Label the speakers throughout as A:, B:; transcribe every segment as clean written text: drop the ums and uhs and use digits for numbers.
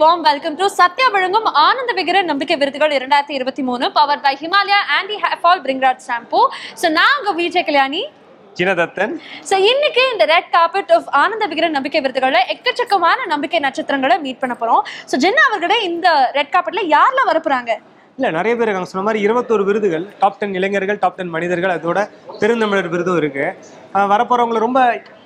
A: warm welcome to Satya Vazhangum Ananda Vigaran Nambikkai Virudhugal 2023 powered by Himalaya Anti-Hair Fall Bringrad Shampoo. So நாங்க Vijay Kalyani
B: சினதத்தன்.
A: So இன்னைக்கு இந்த red carpet of Ananda Vikatan நம்பிக்கை விருதுகள்ல எக்கச்சக்கமான நம்பிக்கை நட்சத்திரங்களை மீட் பண்ண போறோம். So ஜென்னா அவர்களே இந்த ரெட் கார்பெட்ல யாரெல்லாம் வரப்போறாங்க?
B: இல்ல நிறைய பேர் இருக்காங்க. சொன்ன மாதிரி 21 விருதுகள், டாப் 10 இளைஞர்கள், டாப் 10 மனிதர்கள், அதோட பெருந்தமிழர் விருதும் இருக்கு. வரப்போறவங்களை ரொம்ப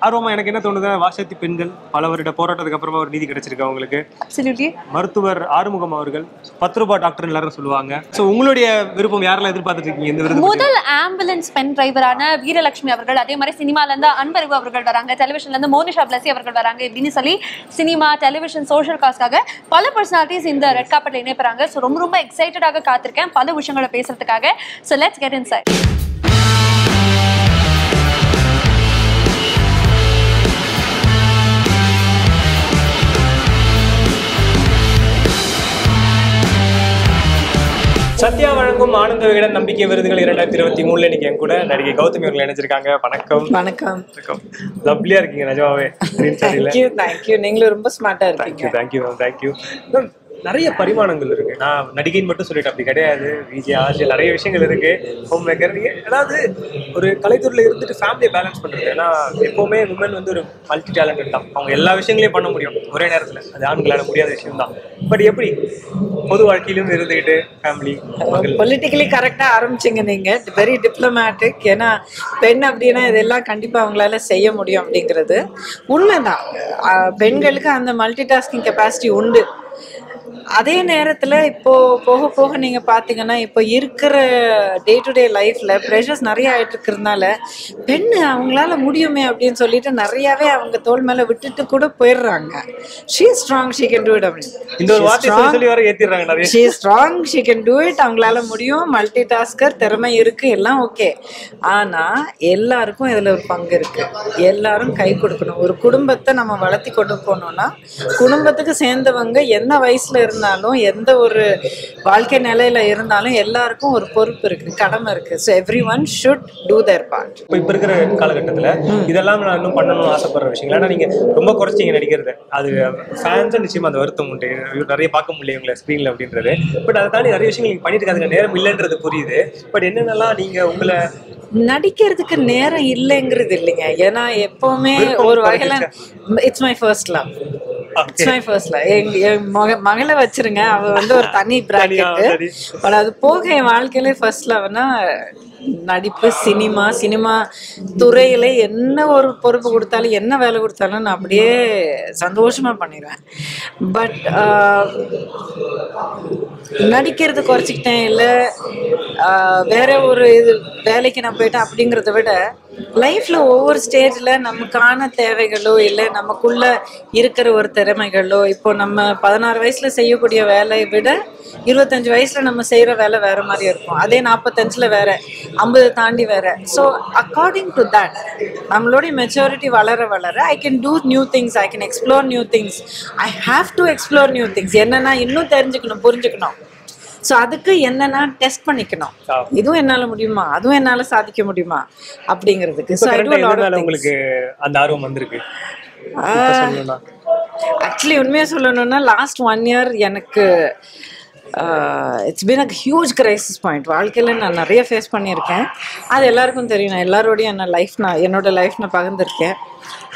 B: ஆர்வமா எனக்கு என்ன தோணுது, வாசத்தி பெண்கள் பல வருட போராட்டத்துக்கு அப்புறமா ஒரு நீதி கிடைச்சிருக்கு அவங்களுக்கு.
A: Absolutely.
B: மருத்துவர் ஆறுமுகம் அவர்கள் 10 ரூபாய் டாக்டர் எல்லாரும் சொல்லுவாங்க. சோ உங்களுடைய விருப்பம் யாரெல்லாம் எதிர்பார்த்துட்டு இருக்கீங்க இந்த விருது?
A: முதல் ஆம்புலன்ஸ் பெண் டிரைவரான வீரலட்சுமி அவர்கள், அதே மாதிரி சினிமால இருந்து அன்பறிவு அவர்கள் வராங்க, டெலிவிஷன்ல இருந்து மோனிஷா பிளஸி அவர்கள் வராங்க. இப்படின்னு சொல்லி சினிமா, டெலிவிஷன், சோஷியல் காஸ்க்காக பல பர்சனாலிட்டிஸ் இந்த ரெட் கார்பெட்ல இணைப்பறாங்க. ஸோ ரொம்ப எக்ஸைட்டடாக காத்திருக்கேன் பல விஷயங்களை பேசுறதுக்காக. So let's get inside.
B: Sathya வழங்கும் ஆனந்த விகடன் நம்பிக்கை விருதுகள் 2023 இன்னைக்கு என் கூட நடிகை கௌதமி அவர்கள் இணைஞ்சிருக்காங்க. வணக்கம்.
C: வணக்கம்.
B: லவ்லியா இருக்கீங்க நிஜமாவே.
C: தேங்க்யூ. நீங்களும் ரொம்ப ஸ்மார்ட்டா இருக்கீங்க.
B: தேங்க்யூ. நிறைய பரிமாணங்கள் இருக்கு. நான் நடிகைன்னு மட்டும் சொல்லிட்டு அப்படி கிடையாது. விஜய் ஆர்ஜிஎல் நிறைய விஷயங்கள் இருக்கு. ஹோம் மேக்கர், அதாவது ஒரு கலைத்துறையில இருந்துட்டு ஃபேமிலியை பேலன்ஸ் பண்றது. ஏன்னா எப்பவுமே உமன் வந்து ஒரு மல்டி டேலண்டட் தான். அவங்க எல்லா விஷயங்களையும் பண்ண முடியும் ஒரே நேரத்துல. அது ஆண்களால முடியாத விஷயம் தான். பட் எப்படி பொது வாழ்க்கையிலும் இருந்துகிட்டு ஃபேமிலி
C: பொலிட்டிக்கலி கரெக்டா ஆரம்பிச்சிங்க நீங்க. Very diplomatic. ஏன்னா பெண் அப்படின்னா இதெல்லாம் கண்டிப்பா அவங்களால செய்ய முடியும் அப்படிங்கிறது உண்மைதான். பெண்களுக்கு அந்த மல்டி டாஸ்கிங் கெப்பாசிட்டி உண்டு. அதே நேரத்தில் இப்போ போக போக நீங்கள் பார்த்தீங்கன்னா இப்போ இருக்கிற டே டு டே லைஃப்பில் ப்ரெஷர்ஸ் நிறைய ஆகிட்டு இருக்கிறதுனால பெண் அவங்களால முடியுமே அப்படின்னு சொல்லிட்டு நிறையாவே அவங்க தோல் மேலே விட்டுட்டு கூட போயிடுறாங்க. She strong, she can do it அப்படின்னு. She strong, she can do it. அவங்களால முடியும். மல்டி டாஸ்கர், திறமை இருக்குது, எல்லாம் ஓகே. ஆனால் எல்லாருக்கும் இதில் ஒரு பங்கு இருக்குது. எல்லாரும் கை கொடுக்கணும். ஒரு குடும்பத்தை நம்ம வளர்த்தி கொண்டு போனோம்னா குடும்பத்துக்கு சேர்ந்தவங்க என்ன வயசில் இருந்தாலும் எந்த ஒரு வாழ்க்கை நிலையில இருந்தாலும் எல்லாருக்கும் ஒரு பொறுப்பு இருக்கு, கடமை இருக்கு. So everyone should do their part.
B: இப்ப இருக்கிற காலகட்டத்துல இதெல்லாம் நான் இன்னும் பண்ணணும்னு ஆசைப்படுற விஷயங்கள். ஏன்னா நீங்க ரொம்ப குறைச்சிங்க நடிக்கிறது. அது ஃபேன்ஸும் நிச்சயமா அந்த வருத்தம் உண்டு. நிறைய பார்க்க முடியல உங்களை ஸ்கிரீன்ல அப்படின்றது. பட் அதை தாண்டி நிறைய விஷயங்கள் நீங்க பண்ணிட்டு இருக்காதுங்க. நேரம் இல்லைன்றது புரியுது. பட் என்னென்னலாம் நீங்க உங்களை
C: நடிக்கிறதுக்கு நேரம் இல்லைங்கிறது இல்லைங்க. ஏன்னா எப்பவுமே ஒரு வகையில இட்ஸ் மை ஃபர்ஸ்ட் லவ். என் மகளை வச்சிருங்க, அவ வந்து ஒரு தனி பிராக்கெட். பட் அது போக என் வாழ்க்கையில ஃபர்ஸ்ட் லவ்னா நடிப்பு, சினிமா துறையில என்ன ஒரு பொறுப்பு கொடுத்தாலும் என்ன வேலை கொடுத்தாலும் நான் அப்படியே சந்தோஷமா பண்ணிடுவேன். பட் நடிக்கிறது குறைச்சிக்கிட்டேன், இல்லை வேற ஒரு இது வேலைக்கு நான் போயிட்டேன் அப்படிங்கிறத விட லைஃப்ல ஒவ்வொரு ஸ்டேஜ்ல நமக்கான தேவைகளோ இல்லை நமக்குள்ள இருக்கிற ஒரு திறமைகளோ, இப்போ நம்ம 16 வயசுல செய்யக்கூடிய வேலையை விட 25 வயசுல நம்ம செய்யற வேலை வேற மாதிரி இருக்கும். அதே 45ல வேற, 50 தாண்டி வேற. ஸோ அக்கார்டிங் டு தட் நம்மளுடைய மெச்சூரிட்டி வளர வளர I can do new things, I can explore new things, I have to explore new things. என்னன்னா இன்னும் தெரிஞ்சுக்கணும், புரிஞ்சுக்கணும். ஸோ அதுக்கு என்னன்னா டெஸ்ட் பண்ணிக்கணும். இதுவும் என்னால முடியுமா, அதுவும் என்னால சாதிக்க முடியுமா அப்படிங்கிறதுக்கு. ஸோ
B: உங்களுக்கு அந்த ஆர்வம் வந்திருக்கு.
C: ஆக்சுவலி உண்மையாக சொல்லணும்னா லாஸ்ட் 1 year எனக்கு it's been a huge crisis point. வாழ்க்கையில் நான் நிறைய ஃபேஸ் பண்ணியிருக்கேன். அது எல்லாருக்கும் தெரியும். நான் எல்லாரோடையும் என்னோட லைஃப் நான் பகிர்ந்துருக்கேன்.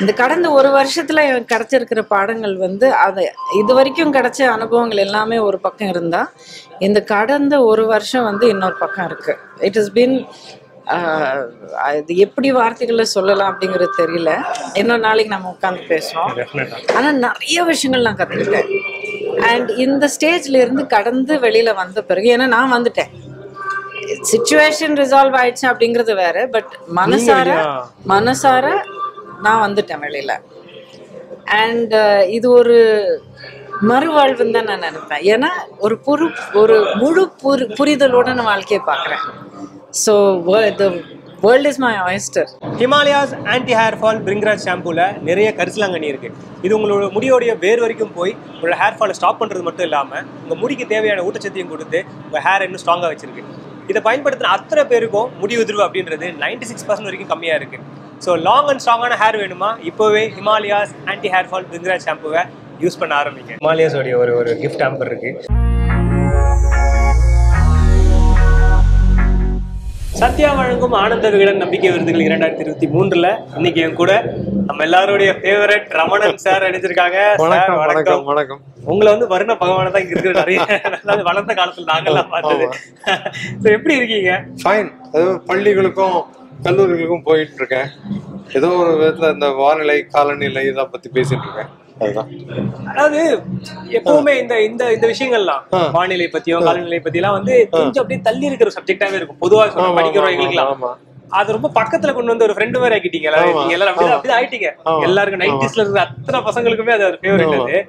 C: இந்த கடந்த ஒரு வருஷத்தில் எனக்கு கிடச்சிருக்கிற பாடங்கள் வந்து அது இது வரைக்கும் கிடைச்ச அனுபவங்கள் எல்லாமே ஒரு பக்கம் இருந்தால் இந்த கடந்த ஒரு வருஷம் வந்து இன்னொரு பக்கம் இருக்குது. இட் இஸ் பீன் அது எப்படி வார்த்தைகளை சொல்லலாம் அப்படிங்கிறது தெரியல. இன்னொரு நாளைக்கு நம்ம உட்காந்து பேசுவோம். ஆனால் நிறைய விஷயங்கள் நான் கற்றுக்கிட்டேன். அண்ட் இந்த ஸ்டேஜ்ல இருந்து கடந்து வெளியில வந்த பிறகு, ஏன்னா நான் வந்துட்டேன், சிச்சுவேஷன் ரிசால்வ் ஆயிடுச்சு அப்படிங்கிறது வேற. பட் மனசார நான் வந்துட்டேன் வெளியில. அண்ட் இது ஒரு மறுவாழ்வுன்னு தான் நான் நினைப்பேன். ஏன்னா ஒரு முழு புரிதலோட நான் வாழ்க்கையை பார்க்குறேன். So the world is my oyster.
B: Himalayas anti hair fall Bhringraj ஷாம்பூல நிறைய கரிசலாங்கண்ணி இருக்கு. இது உங்களோட முடியோடைய வேர் வரைக்கும் போய் உங்களோட ஹேர் ஃபாலை ஸ்டாப் பண்றது மட்டும் இல்லாமல் உங்கள் முடிக்கு தேவையான ஊட்டச்சத்தையும் கொடுத்து உங்கள் ஹேர் இன்னும் ஸ்ட்ராங்காக வச்சிருக்கு. இதை பயன்படுத்தின அத்தனை பேருக்கும் முடி உதிர்வு அப்படின்றது 96% வரைக்கும் கம்மியாக இருக்குது. ஸோ லாங் அண்ட் ஸ்ட்ராங்கான ஹேர் வேணுமா, இப்போவே Himalayas anti hair fall Bhringraj ஷாம்புவை யூஸ் பண்ண ஆரம்பிங்க. ஹிமாலயாஸோடைய ஒரு கிஃப்ட் ஹேம்பர் இருக்கு. சத்யா வழங்கும் ஆனந்த விகடன் நம்பிக்கை விருதுகள் 2023 இன்னைக்கு என் கூட நம்ம எல்லாருடைய ஃபேவரட் ரமணன் சார் நினைச்சிருக்காங்க.
D: வணக்கம். வணக்கம்.
B: உங்களை வந்து வருண பகவான தான் இங்க இருக்கிற நிறைய வளர்ந்த காலத்துல நாங்கெல்லாம் பார்த்தது. எப்படி இருக்கீங்க?
D: ஃபைன். அது பள்ளிகளுக்கும் கல்லூரிகளுக்கும் போயிட்டு இருக்கேன். ஏதோ ஒரு விதத்துல இந்த வானிலை காலநிலை இதை பத்தி பேசிட்டு இருக்கேன்.
B: அதாவது எப்பவுமே இந்த இந்த இந்த விஷயங்கள்லாம் வானிலை பத்தியும் காலநிலை பத்தியெல்லாம் வந்து கொஞ்சம் அப்படியே தள்ளி இருக்கிற சப்ஜெக்டாவே இருக்கும். பொதுவா படிக்கிறவங்களுக்குலாம் அது ரொம்ப பக்கத்துல கொண்டு வந்து ஒரு ஃப்ரெண்டு மாதிரி ஆக்கிட்டீங்க. எல்லாரும் அப்படியே ஆயிட்டீங்க. எல்லாருக்கும் 90sல இருக்கிற அத்தனை பசங்களுக்குமே அது ஒரு ஃபேவரட். அது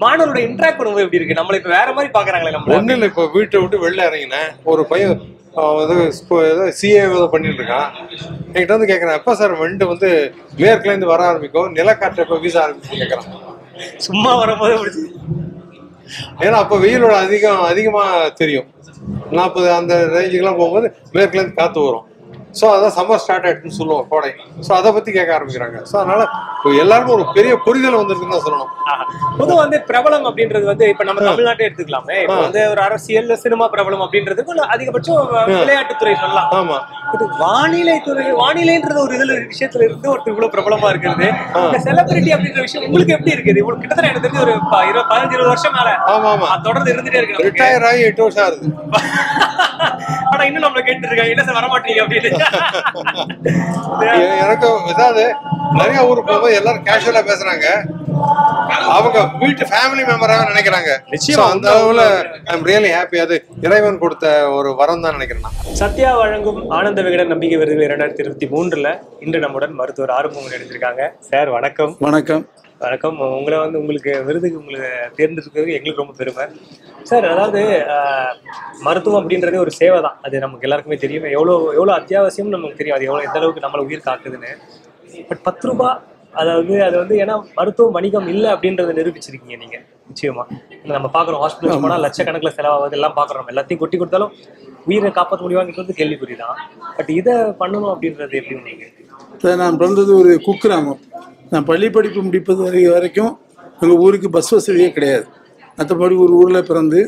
B: மாணவரோட இன்டராக்ட் பண்ணும்போது எப்படி இருக்கு? நம்மள இப்ப வேற மாதிரி பாக்குறாங்களே. நம்ம
D: ஒண்ணு இல்ல, இப்ப வீட்டை விட்டு வெளில இறங்கினேன். ஒரு பையன் சிஏ பண்ணிட்டு இருக்கான். என்கிட்ட வந்து கேக்குறேன், எப்ப சார் வண்டு வந்து மேற்குல இருந்து வர ஆரம்பிக்கும், நிலக்காற்று எப்ப வீச ஆரம்பிக்கும் கேக்குறான்.
B: சும்மா வரும்போது
D: ஏன்னா அப்ப வெயிலோட அதிகமா தெரியும். 40 அந்த ரேஞ்சுக்கெல்லாம் போகும்போது மேற்குல இருந்து காத்து வரும். ஸோ அதான் சம்மர் ஸ்டார்ட் ஆயிடுச்சுன்னு சொல்லுவோம், கோடை. ஸோ அதை பத்தி கேட்க ஆரம்பிக்கிறாங்க. ஸோ அதனால எல்லாருக்கும் ஒரு பெரிய புரிதல் வந்துருக்குன்னு தான் சொல்லணும்.
B: பொதுவாக வந்து பிரபலம் அப்படின்றது வந்து இப்ப நம்ம தமிழ்நாட்டை எடுத்துக்கலாமே. இப்ப வந்து ஒரு அரசியல் சினிமா பிரபலம் அப்படின்றதுக்கு அதிகபட்சம் விளையாட்டுத்துறை சொல்லலாம்.
D: ஆமா.
B: வானிலை துறை, வானிலைன்றது ஒரு விஷயத்துல இருந்து ஒருத்தர் இவ்வளவு பிரபலமா இருக்கிறது, இந்த செலிபிரிட்டி அப்படின்ற விஷயம் உங்களுக்கு எப்படி இருக்குது? இவ்வளவு கிட்டத்தட்ட எனக்கு தெரிஞ்சு ஒரு 15-20 வருஷம் மேல தொடர்ந்து இருந்துட்டே இருக்கு.
D: ரிட்டையர் ஆகி 8 வருஷம் ஆகுது.
B: ஆனா இன்னும் நம்மள கேட்டு இருக்காங்க, என்ன சார் வரமாட்டீங்க அப்படின்னு.
D: எனக்கு ஏதாவது நிறைய ஊருக்கு போகும்போது எல்லாரும் கேஷுவலா பேசுறாங்க. அவங்க வீட்டு ஃபேமிலி மெம்பராக நினைக்கிறாங்க. அந்த அளவுல ஐம் ரியலி ஹாப்பி. அது இறைவன் கொடுத்த ஒரு வரம் தான் நினைக்கிறேன்.
B: சத்யா வழங்கும் ஆனந்த விகடன் நம்பிக்கை விருதுகள் 2023 இன்று நம்முடன் மருத்துவர் ஆறுமுகம் எடுத்திருக்காங்க. சார் வணக்கம்.
E: வணக்கம்.
B: வணக்கம். உங்களை வந்து உங்களுக்கு விருதுக்கு உங்களுக்கு தேர்ந்தெடுக்கிறது எங்களுக்கு ரொம்ப பெருமை சார். அதாவது மருத்துவம் அப்படின்றதே ஒரு சேவை தான். அது நமக்கு எல்லாருக்குமே தெரியும். எவ்வளோ அத்தியாவசியம் நமக்கு தெரியும். அது எந்த அளவுக்கு நம்மளை உயிர் காக்குதுன்னு. பட் 10 ரூபாய், அதாவது அது வந்து ஏன்னா மருத்துவம் வணிகம் இல்லை அப்படின்றத நிரூபிச்சிருக்கீங்க நீங்க. நிச்சயமா நம்ம பாக்குறோம், ஹாஸ்பிட்டல் போனா லட்சக்கணக்கில் செலவாகுது, எல்லாம் பாக்குறோம். எல்லாத்தையும் கொட்டி கொடுத்தாலும் உயிரை காப்பாற்ற முடியுமாங்கிறது கேள்விக்குறிதான். பட் இதை பண்ணணும் அப்படின்றது எப்படி உங்களுக்கு?
E: நான் பிறந்தது ஒரு குக்கிராமம். நான் பள்ளி படிப்பு முடிப்பது வரைக்கும் எங்கள் ஊருக்கு பஸ் வசதியே கிடையாது. மற்றபடி ஒரு ஊரில் பிறந்து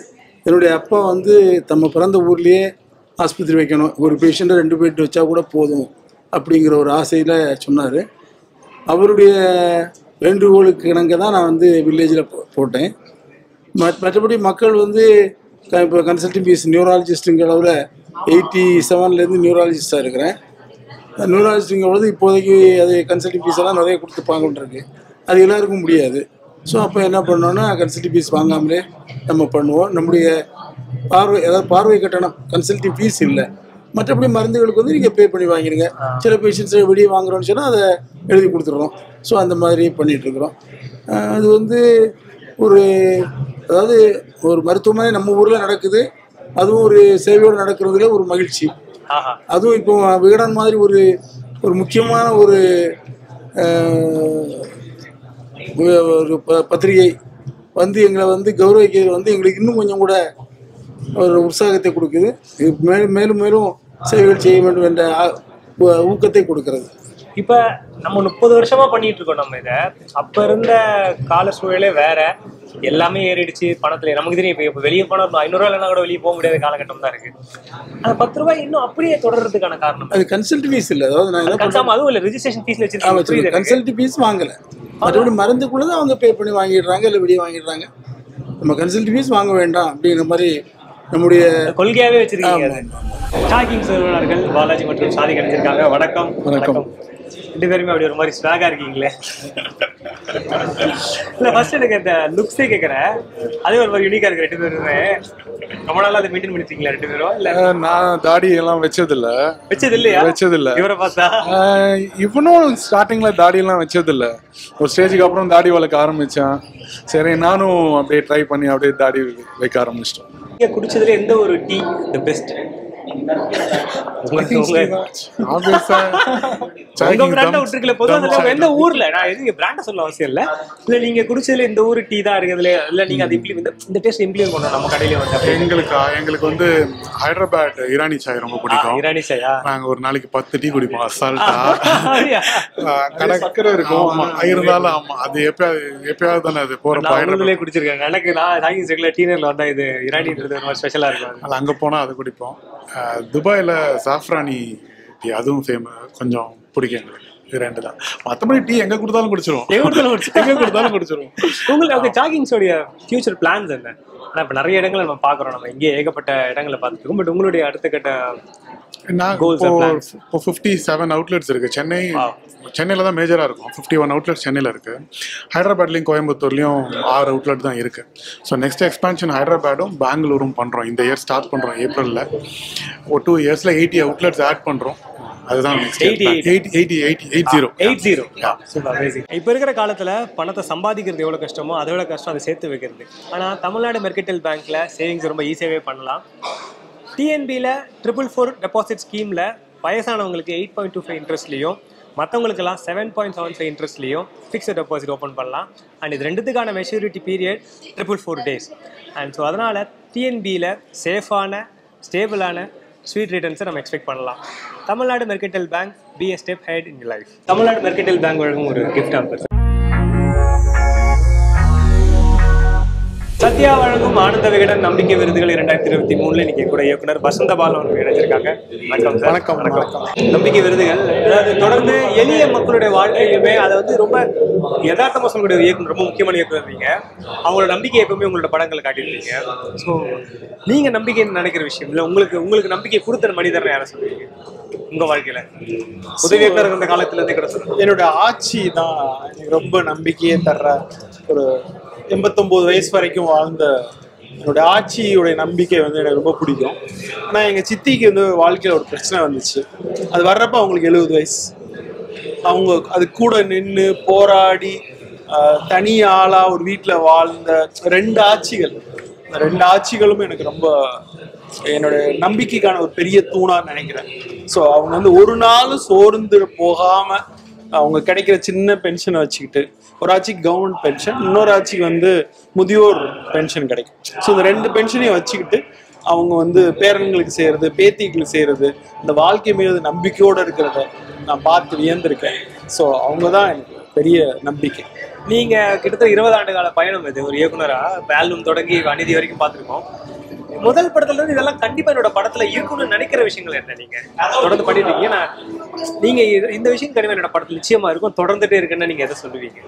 E: என்னுடைய அப்பா வந்து நம்ம பிறந்த ஊர்லேயே ஆஸ்பத்திரி வைக்கணும், ஒரு பேஷண்ட்டை 2 பேட் வச்சா கூட போதும் அப்படிங்கிற ஒரு ஆசையில் சொன்னார். அவருடைய வேண்டுகோளுக்கு இணங்க தான் நான் வந்து வில்லேஜில் போட்டேன். மற்றபடி மக்கள் வந்து இப்போ கன்சல்டிங் ஃபீஸ் நியூராலஜிஸ்ட்டுங்கிற அளவில் 87லேருந்து நியூராலஜிஸ்டாக இருக்கிறேன். நியூராலஜிஸ்ட்டுங்கிறது இப்போதைக்கு அது கன்சல்டிங் ஃபீஸ் எல்லாம் நிறைய கொடுத்துப்பாங்கன்றிருக்கு. அது எல்லாருக்கும் முடியாது. ஸோ அப்போ என்ன பண்ணோன்னா கன்சல்டிங் ஃபீஸ் வாங்காமலே நம்ம பண்ணுவோம். நம்முடைய பார்வை கட்டணம் கன்சல்டிங் ஃபீஸ் இல்லை. மற்றபடி மருந்துகளுக்கு வந்து நீங்கள் பே பண்ணி வாங்கிடுங்க. சில பேஷண்ட்ஸை வெளியே வாங்குறோன்னு சொன்னால் அதை எழுதி கொடுத்துட்றோம். ஸோ அந்த மாதிரி பண்ணிகிட்ருக்குறோம். அது வந்து அதாவது ஒரு மருத்துவமனை நம்ம ஊரில் நடக்குது, அதுவும் ஒரு சேவையோடு நடக்கிறதுல ஒரு மகிழ்ச்சி. அதுவும் இப்போ விகடன் மாதிரி ஒரு முக்கியமான ஒரு பத்திரிகை வந்து எங்களை வந்து கௌரவிக்கிறது வந்து எங்களுக்கு இன்னும் கொஞ்சம் கூட ஒரு உற்சாகத்தை கொடுக்குது. மேலும் மேலும் சேவைகள் செய்ய வேண்டும் என்ற ஊக்கத்தை கொடுக்கிறது.
B: இப்ப நம்ம 30 வருஷமா பண்ணிட்டு இருக்கோம். நம்ம இதை அப்ப இருந்த கால சூழலே வேற, எல்லாமே ஏறிடுச்சு பணத்துல. நமக்கு தெரியும் இப்ப வெளியே போனா 500 ரூபாய் இல்லைன்னா கூட வெளியே போக முடியாத காலகட்டம் தான் இருக்கு. அந்த 10 ரூபாய் இன்னும் அப்படியே தொடர்றதுக்கான காரணம்
E: அது கன்சல்ட் ஃபீஸ் இல்லை. அதாவது நான்
B: அதுவும் இல்ல, ரெஜிஸ்ட்ரேஷன் ஃபீஸ்ல வச்சிருக்கேன்.
E: கன்சல்ட் ஃபீஸ் வாங்கல, மற்றபடி மருந்துக்குள்ளதான் அவங்க பே பண்ணி வாங்கிடுறாங்க, இல்லை வெளியே வாங்கிடுறாங்க. நம்ம கன்சல்ட் ஃபீஸ் வாங்க வேண்டாம் அப்படிங்கிற மாதிரி நம்முடைய
B: கொள்கையாவே வச்சிருக்கீங்க. டாக்கிங் சர்வர்கள் பாலாஜி மற்றும் சாதி கிடைச்சிருக்காங்க. வணக்கம்.
E: வணக்கம்.
B: 2 பேருமே அப்படி ஒரு மாதிரி ஸ்வாகா இருக்கீங்களே. இல்ல ஃபர்ஸ்ட் எனக்கு இந்த லுக்ஸே கேட்கறேன். அதே ஒரு மாதிரி யூனிக்கா இருக்கு 2 பேருமே. ரொம்ப நாளா அதை மெயின்டைன் பண்ணிட்டீங்களா 2 பேரும்? இல்ல
F: நான் தாடி எல்லாம் வச்சது இல்ல.
B: இவரை பார்த்தா
F: இவனும் ஸ்டார்டிங்ல தாடி எல்லாம் வச்சது இல்ல. ஒரு ஸ்டேஜுக்கு அப்புறம் தாடி வளர்க்க ஆரம்பிச்சேன். சரி நானும் அப்படியே ட்ரை பண்ணி அப்படியே தாடி வைக்க ஆரம்பிச்சிட்டோம்.
B: குடிச்சதுல எந்த ஒரு டீ தி பெஸ்ட்? எந்த ஊர்ல நான் எதுவும் பிராண்ட சொல்ல அவசியம் இல்ல. இல்ல நீங்க குடிச்சதுல இந்த ஊர் டீ தான் இருக்குதுல, இல்ல நீங்க அது இந்த டேஸ்ட் இம்ப்ளிமெண்ட் பண்ணணும் நம்ம கடையில வந்து.
F: எங்களுக்கு வந்து ஹைதராபாத் இரானி சாய் ரொம்ப பிடிக்கும்.
B: இரானி சாயா நாங்க
F: ஒரு நாளைக்கு 10 டீ குடிப்போம் அசால்ட்டா. கடற்கரை இருக்கும். ஆமா இருந்தாலும் ஆமா அது எப்பயாவது தானே அது போற
B: பயணத்திலே குடிச்சிருக்கேன். எனக்கு நான் சாகிங் செக்ல டீனர்ல வந்தா இது இரானின்றது ரொம்ப ஸ்பெஷலா இருக்கும்.
F: அது அங்க போனா அது குடிப்போம். துபாயில சாஃப்ரானி டீ அதுவும் கொஞ்சம் பிடிக்கும் எங்களுக்கு. இது ரெண்டு தான். மற்றபடி டீ எங்க கொடுத்தாலும் குடிச்சிருவோம்.
B: உங்களுக்கு ஜாகிங்ஸோடைய ஃபியூச்சர் பிளான்ஸ் என்ன? ஆனா இப்ப நிறைய இடங்களை நம்ம பாக்குறோம், நம்ம இங்கே ஏகப்பட்ட இடங்களை பார்த்துருக்கோம். பட் உங்களுடைய அடுத்த கட்ட
F: இப்போ 57 அவுட்லெட்ஸ் இருக்கு. சென்னையில தான் மேஜரா இருக்கும். 51 அவுட்லெட்ஸ் சென்னையில இருக்கு. ஹைதராபாத்லயும் கோயம்புத்தூர்லயும் 6 அவுட்லெட் தான் இருக்கு. ஸோ நெக்ஸ்ட் எக்ஸ்பான்ஷன் ஹைதராபாடும் பெங்களூரும் பண்றோம். இந்த இயர் ஸ்டார்ட் பண்றோம் ஏப்ரல்ல. ஒரு 2 இயர்ஸ்ல 80 அவுட்லெட்ஸ் ஆட் பண்றோம். அதுதான்
B: 80. இப்ப இருக்கிற காலத்துல பணத்தை சம்பாதிக்கிறது எவ்வளவு கஷ்டமோ அதோட கஷ்டம் அதை சேர்த்து வைக்கிறது. ஆனா தமிழ்நாடு மெர்கன்டைல் பேங்க்ல சேவிங்ஸ் ரொம்ப ஈஸியாவே பண்ணலாம். டிஎன்பியில் 444 டெபாசிட் ஸ்கீமில் வயசானவங்களுக்கு 8.25 இன்ட்ரெஸ்ட்லையும் மற்றவங்களுக்கெல்லாம் 7.75 இன்ட்ரெஸ்ட்லையும் ஃபிக்ஸ்டு டெபாசிட் ஓப்பன் பண்ணலாம். அண்ட் இது ரெண்டுத்துக்கான maturity period 444 days. And so அதனால் டிஎன்பியில் சேஃபான ஸ்டேபிளான ஸ்வீட் ரிட்டர்ன்ஸை நம்ம எக்ஸ்பெக்ட் பண்ணலாம். Tamil Nadu Mercantile Bank, be a step head in life. Tamil Nadu Mercantile Bank வழங்கும் ஒரு கிஃப்ட் ஆஃபர். சத்யா வழங்கும் ஆனந்த விகடன் நம்பிக்கை விருதுகள் 2023 இன்னைக்கு கூட இயக்குனர் வசந்த பாலன் அவர்கள் இணைஞ்சிருக்காங்க. வணக்கம். நம்பிக்கை விருதுகள் அதாவது தொடர்ந்து எளிய மக்களுடைய வாழ்க்கையுமே அதை வந்து ரொம்ப யதார்த்தமா சொல்லக்கூடிய இயக்குனர், ரொம்ப முக்கியமான இயக்குனர். நீங்க அவங்களோட நம்பிக்கை எப்பவுமே உங்களோட படங்களை காட்டியிருக்கீங்க. ஸோ நீங்க நம்பிக்கை நினைக்கிற விஷயம் இல்லை, உங்களுக்கு நம்பிக்கை கொடுத்த மனிதர் யாரை சொல்லுவீங்க உங்க வாழ்க்கையில? உதவி இயக்குனர் இந்த காலத்துல இருந்தே கூட சொல்லுங்க.
G: என்னோட ஆட்சி தான் எனக்கு ரொம்ப நம்பிக்கையே தர்ற. ஒரு 89 வயசு வரைக்கும் வாழ்ந்த என்னோட ஆட்சியோடைய நம்பிக்கை வந்து எனக்கு ரொம்ப பிடிக்கும். ஆனால் எங்கள் சித்திக்கு வந்து வாழ்க்கையில் ஒரு பிரச்சனை வந்துச்சு. அது வர்றப்ப அவங்களுக்கு 70 வயசு. அவங்க அது கூட நின்று போராடி தனி ஆளாக ஒரு வீட்டில் வாழ்ந்த 2 ஆட்சிகள். அந்த 2 ஆட்சிகளும் எனக்கு ரொம்ப என்னோட நம்பிக்கைக்கான ஒரு பெரிய தூணாக நினைக்கிறேன். ஸோ அவங்க வந்து ஒரு நாள் சோர்ந்து போகாமல் அவங்க கிடைக்கிற சின்ன பென்ஷனை வச்சுக்கிட்டு, ஒரு ஆட்சிக்கு கவர்மெண்ட் பென்ஷன், இன்னொரு ஆட்சிக்கு வந்து முதியோர் பென்ஷன் கிடைக்கும். ஸோ இந்த 2 பென்ஷனையும் வச்சுக்கிட்டு அவங்க வந்து பேரன்களுக்கு செய்கிறது, பேத்திகளுக்கு செய்கிறது, இந்த வாழ்க்கை மீது நம்பிக்கையோடு இருக்கிறத நான் பார்த்து வியந்திருக்கேன். ஸோ அவங்க தான் எனக்கு பெரிய நம்பிக்கை.
B: நீங்கள் கிட்டத்தட்ட 20 ஆண்டு கால பயணம் இது ஒரு இயக்குனராக. ஆல்பம் தொடங்கி அநீதி வரைக்கும் பார்த்துருக்கோம். முதல் படத்துல இருந்து இதெல்லாம் கண்டிப்பா என்னோட படத்துல இருக்கும்னு நினைக்கிற விஷயங்கள் என்ன? நீங்க தொடர்ந்து பண்ணிட்டு இருக்கீங்க, நீங்க இந்த விஷயம் கண்டிப்பா என்னோட படத்துல நிச்சயமா இருக்கும், தொடர்ந்துட்டே இருக்குன்னு நீங்க எதை சொல்லுவீங்க?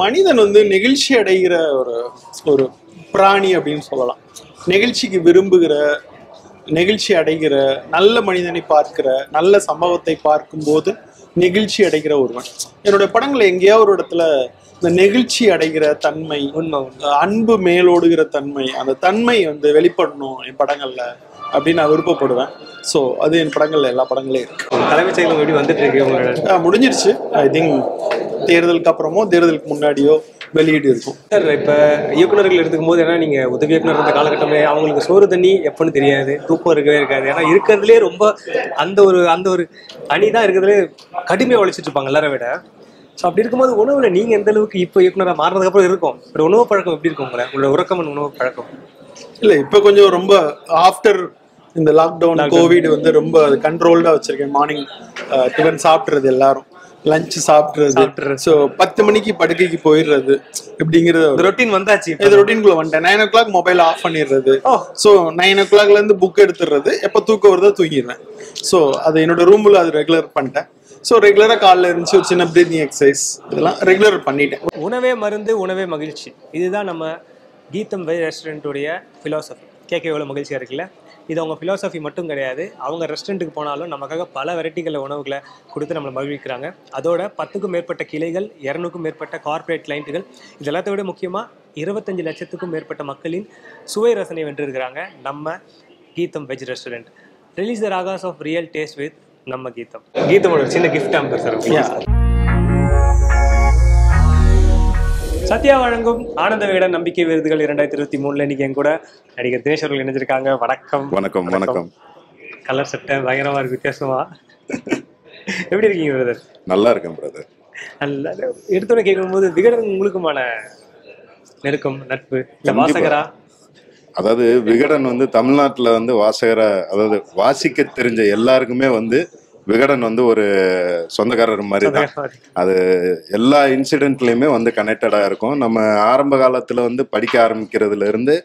G: மனிதன் வந்து நெகிழ்ச்சி அடைகிற ஒரு பிராணி அப்படின்னு சொல்லலாம். நெகிழ்ச்சிக்கு விரும்புகிற, நெகிழ்ச்சி அடைகிற, நல்ல மனிதனை பார்க்கிற, நல்ல சம்பவத்தை பார்க்கும்போது நெகிழ்ச்சி அடைகிற ஒருவன். என்னோட படங்களை எங்கேயாவது ஒரு இடத்துல இந்த நெகிழ்ச்சி அடைகிற தன்மை, அன்பு மேலோடுகிற தன்மை, அந்த தன்மை வந்து வெளிப்படணும் என் படங்கள்ல அப்படின்னு நான் விருப்பப்படுவேன். ஸோ அது என் படங்கள்ல எல்லா படங்களையும் இருக்கு.
B: தலைமைச் செயலம் எப்படி வந்துட்டு இருக்கு?
G: முடிஞ்சிருச்சு. ஐ திங்க் தேர்தலுக்கு அப்புறமோ தேர்தலுக்கு முன்னாடியோ வெளியீடு இருக்கும்.
B: சார் இப்போ இயக்குநர்கள் எடுத்துக்கும் போது ஏன்னா நீங்க உதவி இயக்குனர் இருந்த காலகட்டமே அவங்களுக்கு சோறு தண்ணி எப்பன்னு தெரியாது, தூக்கம் இருக்கவே இருக்காது. ஏன்னா இருக்கிறதுலே ரொம்ப அந்த ஒரு அணி தான் இருக்கிறதுலே கடுமையாக உழைச்சிட்டு இருப்பாங்க எல்லாரை விட. ஸோ அப்படி இருக்கும்போது உணவுல நீங்க எந்த அளவுக்கு இப்போ இயக்குனராக மாறினதுக்கு அப்புறம் இருக்கும் ஒரு உணவு பழக்கம் எப்படி இருக்கும் உங்களோட உறக்கம் உணவு பழக்கம்?
G: இல்லை, இப்போ கொஞ்சம் ரொம்ப ஆஃப்டர் இந்த லாக்டவுன் கோவிட் வந்து ரொம்ப கண்ட்ரோல்டா வச்சிருக்கேன். மார்னிங் டிஃபன் சாப்பிட்றது, எல்லாரும் லஞ்ச் சாப்பிட்றது, ஸோ 10 மணிக்கு படுக்கைக்கு போயிடுறது, இப்படிங்கிறது ரொட்டீன் வந்தாச்சு. இது ரொட்டீன்குள்ள வந்துட்டேன். 9 o'clock மொபைல் ஆஃப் பண்ணிடுறது. ஸோ 9 o'clockல இருந்து புக் எடுத்துடுறது, எப்போ தூக்கம் வருதோ தூங்கிடுவேன். ஸோ அது என்னோட ரூம்ல அது ரெகுலர் பண்ணிட்டேன். ஸோ ரெகுலராக காலைல இருந்துச்சு ஒரு சின்ன பிரீத்திங் எக்ஸசைஸ், இதெல்லாம் ரெகுலர் பண்ணிட்டேன்.
B: உணவே மருந்து, உணவே மகிழ்ச்சி, இதுதான் நம்ம கீதம் வெஜ் ரெஸ்டாரண்ட்டுடைய ஃபிலாசபி. கேட்க எவ்வளோ மகிழ்ச்சியாக இருக்குல்ல? இது அவங்க ஃபிலாசபி மட்டும் கிடையாது. அவங்க ரெஸ்டாரண்ட்டுக்கு போனாலும் நமக்காக பல வெரைட்டிகளில் உணவுகளை கொடுத்து நம்மளை மகிழ்விக்கிறாங்க. அதோட 10க்கும் மேற்பட்ட கிளைகள், 200க்கும் மேற்பட்ட கார்பரேட் கிளைண்ட்டுகள், இது எல்லாத்த விட முக்கியமாக 25 லட்சத்துக்கும் மேற்பட்ட மக்களின் சுவை ரசனை வென்றிருக்கிறாங்க நம்ம Geetham veg restaurant. Release the ragas of real taste with நம்ம கீதம். கீதமோட சின்ன கிஃப்ட் ஆம்பர் சார். சத்யா வழங்கும் ஆனந்த விகடன் நம்பிக்கை விருதுகள் 2023 இன்னைக்கு என் கூட நடிகர் தினேஷ் அவர்கள் இணைஞ்சிருக்காங்க. வணக்கம்.
H: வணக்கம். வணக்கம்.
B: கலர் சட்டை பயங்கரமா இருக்கு, வித்தியாசமா. எப்படி இருக்கீங்க பிரதர்?
H: நல்லா இருக்கேன் பிரதர்.
B: எடுத்தோட கேட்கும்போது விகடன் உங்களுக்குமான நெருக்கம், நட்பு இல்ல வாசகரா?
H: அதாவது விகடன் வந்து தமிழ்நாட்டில் வந்து வாசகரா, அதாவது வாசிக்க தெரிஞ்ச எல்லாருக்குமே வந்து விகடன் வந்து ஒரு சொந்தக்காரர் மாதிரி தான். அது எல்லா இன்சிடென்ட்லையுமே வந்து கனெக்டடாக இருக்கும். நம்ம ஆரம்ப காலத்தில் வந்து படிக்க ஆரம்பிக்கிறதுல இருந்து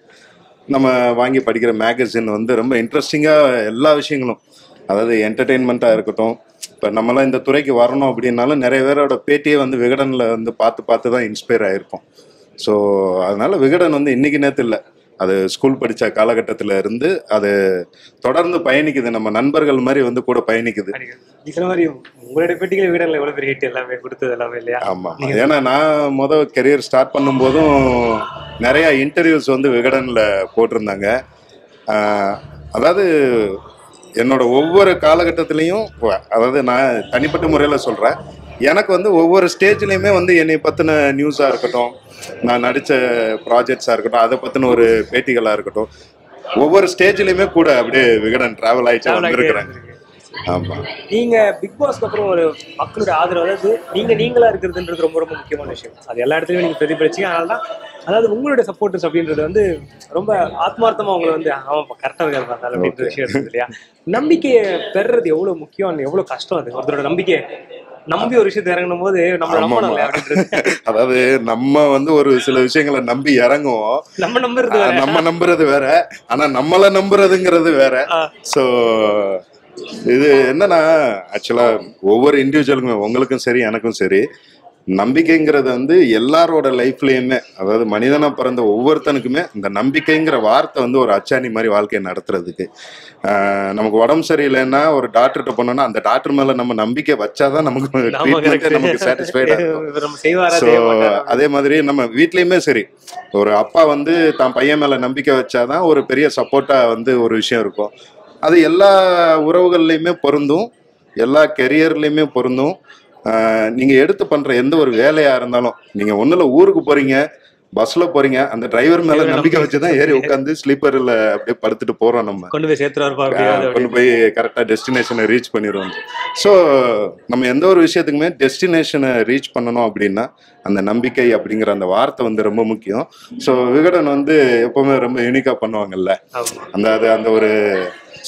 H: நம்ம வாங்கி படிக்கிற மேகசின் வந்து ரொம்ப இன்ட்ரெஸ்டிங்காக எல்லா விஷயங்களும், அதாவது என்டர்டெயின்மெண்ட்டாக இருக்கட்டும். இப்போ நம்மளாம் இந்த துறைக்கு வரணும் அப்படின்னாலும் நிறைய பேரோட பேட்டியே வந்து விகடனில் வந்து பார்த்து தான் இன்ஸ்பயர் ஆகிருப்போம். ஸோ அதனால விகடன் வந்து இன்னைக்கு நேற்று இல்லை, அது ஸ்கூல் படித்த காலகட்டத்தில் இருந்து அது தொடர்ந்து பயணிக்குது. நம்ம நண்பர்கள் மாதிரி வந்து கூட பயணிக்குது.
B: உங்களுடைய பேட்டிகள் விகடனில் எவ்வளோ பெரிய ஹிட் எல்லாமே கொடுத்தது எல்லாமே இல்லையா?
H: ஆமாம். ஏன்னா நான் கெரியர் ஸ்டார்ட் பண்ணும்போதும் நிறையா இன்டர்வியூஸ் வந்து விகடனில் போட்டிருந்தாங்க. அதாவது என்னோட ஒவ்வொரு காலகட்டத்திலையும், அதாவது நான் தனிப்பட்ட முறையில் சொல்கிறேன், எனக்கு வந்து ஒவ்வொரு ஸ்டேஜ்லேயுமே வந்து என்னை பற்றின நியூஸாக இருக்கட்டும், நான் நடித்த ப்ராஜெக்ட்ஸாக இருக்கட்டும், அதை பற்றின ஒரு பேட்டிகளாக இருக்கட்டும், ஒவ்வொரு ஸ்டேஜ்லேயுமே கூட அப்படியே விகடன் ட்ராவல் ஆகிட்டு வந்துருக்குறாங்க. ஆமாம்.
B: நீங்கள் பிக் பாஸ்க்கு அப்புறம் ஒரு மக்களுடைய ஆதரவு, அதாவது நீங்களா இருக்கிறதுன்றது ரொம்ப ரொம்ப முக்கியமான விஷயம். அது எல்லா இடத்துலையும் நீங்கள் பிரதிபலிச்சிங்க. அதனால தான் அதாவது உங்களுடைய சப்போர்ட்டர்ஸ் அப்படின்றது வந்து ரொம்ப ஆத்மார்த்தமாக அவங்களை வந்து கரெக்டாக இருக்காது அப்படின்ற விஷயம் இருக்குது இல்லையா? நம்பிக்கையை பெறுறது எவ்வளோ முக்கியம், எவ்வளோ கஷ்டம். அது ஒருத்தரோட நம்பிக்கை நம்பி ஒரு விஷயத்தை இறங்கணும் போது நம்ம நம்பணும் அப்படின்றது.
H: அதாவது நம்ம வந்து ஒரு சில விஷயங்களை நம்பி இறங்குவோம், நம்ம நம்புறது வேற, ஆனா நம்மளை நம்புறதுங்கிறது வேற. ஸோ இது என்னன்னா, ஆக்சுவலா ஒவ்வொரு இண்டிவிஜுவலுக்குமே, உங்களுக்கும் சரி எனக்கும் சரி, நம்பிக்கைங்கிறது வந்து எல்லாரோட லைஃப்லயுமே, அதாவது மனிதனா பிறந்த ஒவ்வொருத்தனுக்குமே இந்த நம்பிக்கைங்கிற வார்த்தை வந்து ஒரு அச்சாணி மாதிரி வாழ்க்கையை நடத்துறதுக்கு. நமக்கு உடம்பு சரியில்லைன்னா ஒரு டாக்டர்கிட்ட போனோம்னா அந்த டாக்டர் மேல நம்ம நம்பிக்கை வச்சாதான் நமக்கு சாட்டிஸ்ஃபைடா இருக்கும். ஸோ அதே மாதிரி நம்ம வீட்லயுமே சரி, ஒரு அப்பா வந்து தான் பையன் மேல நம்பிக்கை வச்சாதான் ஒரு பெரிய சப்போர்ட்டா வந்து ஒரு விஷயம் இருக்கும். அது எல்லா உறவுகள்லையுமே பொருந்தும், எல்லா கெரியர்லையுமே பொருந்தும். நீங்க எடுத்து பண்ற எந்த ஒரு வேலையா இருந்தாலும், நீங்க ஒண்ணுல ஊருக்கு போறீங்க, பஸ்ல போறீங்க, அந்த டிரைவர் மேல நம்பிக்கை வச்சுதான் ஏறி உட்காந்து ஸ்லீப்பர்ல அப்படியே படுத்துட்டு போறோம். நம்ம
B: கொண்டு போய் சேர்த்துருவாரு,
H: கொண்டு போய் கரெக்டா டெஸ்டினேஷனை ரீச் பண்ணிடுவோம். ஸோ நம்ம எந்த ஒரு விஷயத்துக்குமே டெஸ்டினேஷனை ரீச் பண்ணணும் அப்படின்னா அந்த நம்பிக்கை அப்படிங்கிற அந்த வார்த்தை வந்து ரொம்ப முக்கியம். ஸோ விகடன் வந்து எப்பவுமே ரொம்ப யூனிக்கா பண்ணுவாங்கல்ல, அந்த ஒரு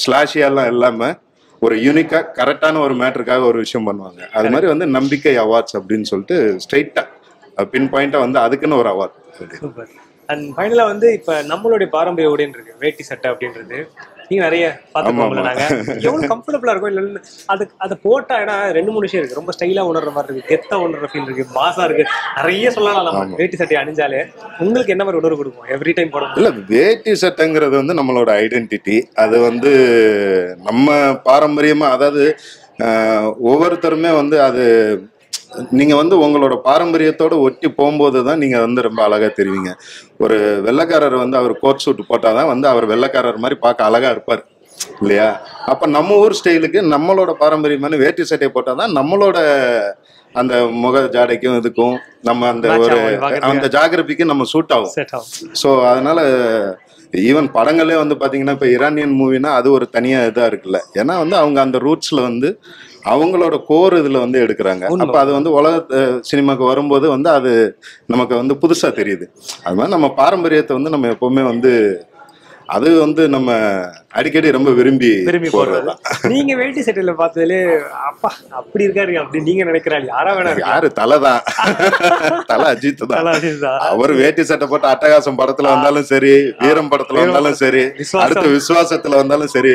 H: ஸ்லாஷியாலாம் இல்லாம ஒரு யூனிக்கா கரெக்டான ஒரு மேட்டருக்காக ஒரு விஷயம் பண்ணுவாங்க. அது மாதிரி வந்து நம்பிக்கை அவார்ட்ஸ் அப்படின்னு சொல்லிட்டு ஸ்ட்ரெயிட்டா பின் பாயிண்டா வந்து அதுக்குன்னு ஒரு அவார்ட்.
B: அண்ட் ஃபைனலா வந்து இப்ப நம்மளுடைய பாரம்பரிய உடைன்னு இருக்கு, வேட்டி சட்டை அப்படின்றது. நீங்க நிறைய பார்த்துக்கோங்களா, நாங்க எவ்வளவு கம்ஃபர்டபுளா இருக்கும் இல்ல அதை போட்டா, ஏன்னா 2-3 விஷயம் இருக்கு. ரொம்ப ஸ்டைலா உணர்ற மாதிரி இருக்கு, கெத்தா உணர்ற ஃபீல் இருக்கு, மாசா இருக்கு, நிறைய சொல்லலாம். நம்ம வேட்டி சட்டை அணிஞ்சாலே உங்களுக்கு என்ன மாதிரி உணர்வு கொடுக்கும் எவ்ரி டைம் போடும்?
H: இல்ல, வேட்டி சட்டைங்கிறது வந்து நம்மளோட ஐடென்டிட்டி. அது வந்து நம்ம பாரம்பரியமா, அதாவது ஒவ்வொருத்தருமே வந்து அது நீங்க வந்து உங்களோட பாரம்பரியத்தோட ஒட்டி போகும்போது தான் நீங்க வந்து ரொம்ப அழகா தெரிவிங்க. ஒரு வெள்ளைக்காரர் வந்து அவர் கோட் சூட் போட்டாதான் வந்து அவர் வெள்ளைக்காரர் மாதிரி பார்க்க அழகா இருப்பார் இல்லையா? அப்ப நம்ம ஊர் ஸ்டைலுக்கு நம்மளோட பாரம்பரியமான வேட்டி சட்டையை போட்டாதான் நம்மளோட அந்த முக ஜாடைக்கும் இதுக்கும் நம்ம அந்த ஜாகிரபிக்கு நம்ம சூட் ஆகும். ஸோ அதனால ஈவன் படங்களே வந்து பாத்தீங்கன்னா இப்ப ஈரானியன் மூவினா அது ஒரு தனியா இதா இருக்குல்ல, ஏன்னா வந்து அவங்க அந்த ரூட்ஸ்ல வந்து அவங்களோட கோர் இதுல வந்து எடுக்கிறாங்க. அப்ப அது வந்து உலக சினிமாக்கு வரும்போது வந்து அது நமக்கு வந்து புதுசா தெரியுது. அது மாதிரி நம்ம பாரம்பரியத்தை வந்து நம்ம எப்பவுமே வந்து அது வந்து நம்ம அடிக்கடி ரொம்ப விரும்பி போடுறதுதான்.
B: நீங்க வேட்டி சட்டையில பார்த்ததுல அப்பா அப்படி இருக்காரு அப்படி நீங்க நினைக்கிறாரு யாரா வேணா?
H: யாரு? தலைதான். தலை அஜித் தான். அவர் வேட்டி சட்டை போட்டு அட்டகாசம் படத்துல வந்தாலும் சரி, வீரம் படத்துல வந்தாலும் சரி, அடுத்த விசுவாசத்துல வந்தாலும் சரி,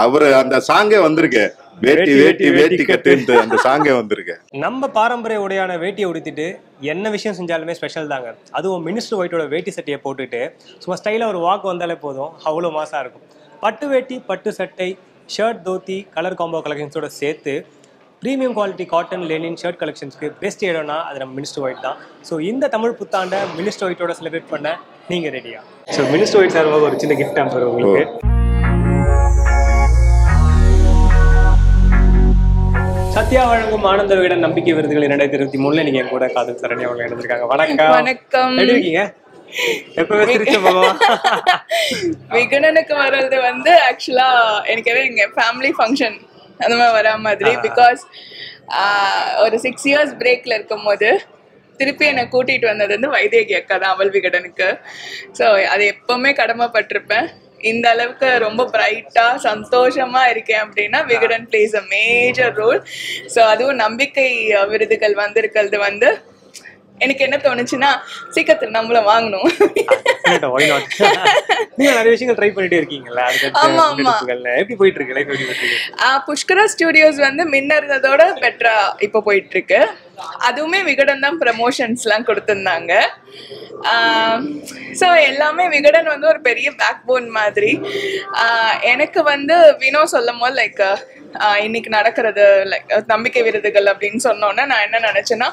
H: அவரு அந்த சாங்கே வந்திருக்கு, வேட்டி வேட்டி வேட்டி கட்டு அந்த சாங்கே வந்திருக்கு.
B: நம்ம பாரம்பரிய உடையான வேட்டியை உடுத்திட்டு என்ன விஷயம் செஞ்சாலுமே ஸ்பெஷல் தாங்க. அதுவும் மினிஸ்டர் ஒயிட்டோட வேட்டி சட்டையை போட்டுட்டு சும்மா ஸ்டைலாக ஒரு வாக்கு வந்தாலே போதும், அவ்வளோ மாசா இருக்கும். பட்டு வேட்டி, பட்டு சட்டை, ஷர்ட், தோத்தி, கலர் காம்போ கலெக்ஷன்ஸோட சேர்த்து premium quality cotton linen shirt கலெக்ஷன்ஸ்க்கு பெஸ்ட் இடம்னா அது நம்ம மினிஸ்டர் ஒயிட் தான். ஸோ இந்த தமிழ் புத்தாண்டை மினிஸ்டர் ஒயிட்டோட செலிப்ரேட் பண்ண நீங்கள் ரெடியா? ஸோ மினிஸ்டர் ஒயிட் சார்பாக ஒரு சின்ன கிஃப்ட் ஆம்பர் உங்களுக்கு. சத்யா வழங்கும் ஆனந்த விகடன் நம்பிக்கை விருதுகள் 2023 நீங்க கூட காதல் சரண்யா அவங்க எடுத்திருக்காங்க. வணக்கம்.
I: வணக்கம்.
B: எப்படி இருக்கீங்க? எப்பவே சிரிச்ச பகவான்.
I: விகடனுக்கு வர்றது வந்து ஆக்சுவலா எனக்கு எங்க ஃபேமிலி ஃபங்க்ஷன் அந்த மாதிரி வரா மாதிரி. பிகாஸ் ஒரு 6 years பிரேக்ல இருக்கும் போது திருப்பி என்னை கூட்டிட்டு வந்தது வந்து வைதேகி அக்கா தான் அவள் விகடனுக்கு. ஸோ அது எப்பவுமே கடமைப்பட்டிருப்பேன். இந்த அளவுக்கு ரொம்ப பிரைட்டா சந்தோஷமா இருக்கேன் அப்படின்னா Vikatan plays a major role. So அதுவும் நம்பிக்கை விருதுகள் வந்திருக்கிறது வந்து எனக்கு என்ன தோணுச்சுன்னா சீக்கிரத்தில் நம்மள வாங்கணும்.
B: நிறைய விஷயங்கள் ட்ரை பண்ணிட்டே இருக்கீங்களா?
I: ஆமா ஆமா.
B: எப்படி போயிட்டு இருக்கு லைஃப்? எப்படி போயிட்டு இருக்கு?
I: புஷ்கரா ஸ்டுடியோஸ் வந்து முன்ன இருந்ததோட பெட்டரா இப்போ போயிட்டு இருக்கு. அதுவுமே விகடன் தான் ப்ரமோஷன்ஸ்லாம் கொடுத்துருந்தாங்க. ஸோ எல்லாமே விகடன் வந்து ஒரு பெரிய பேக் போன் மாதிரி. எனக்கு வந்து வினோ சொல்லும் போது லைக் இன்னைக்கு நடக்கிறது லைக் நம்பிக்கை விருதுகள் அப்படின்னு சொன்னோன்னே நான் என்ன நினைச்சேன்னா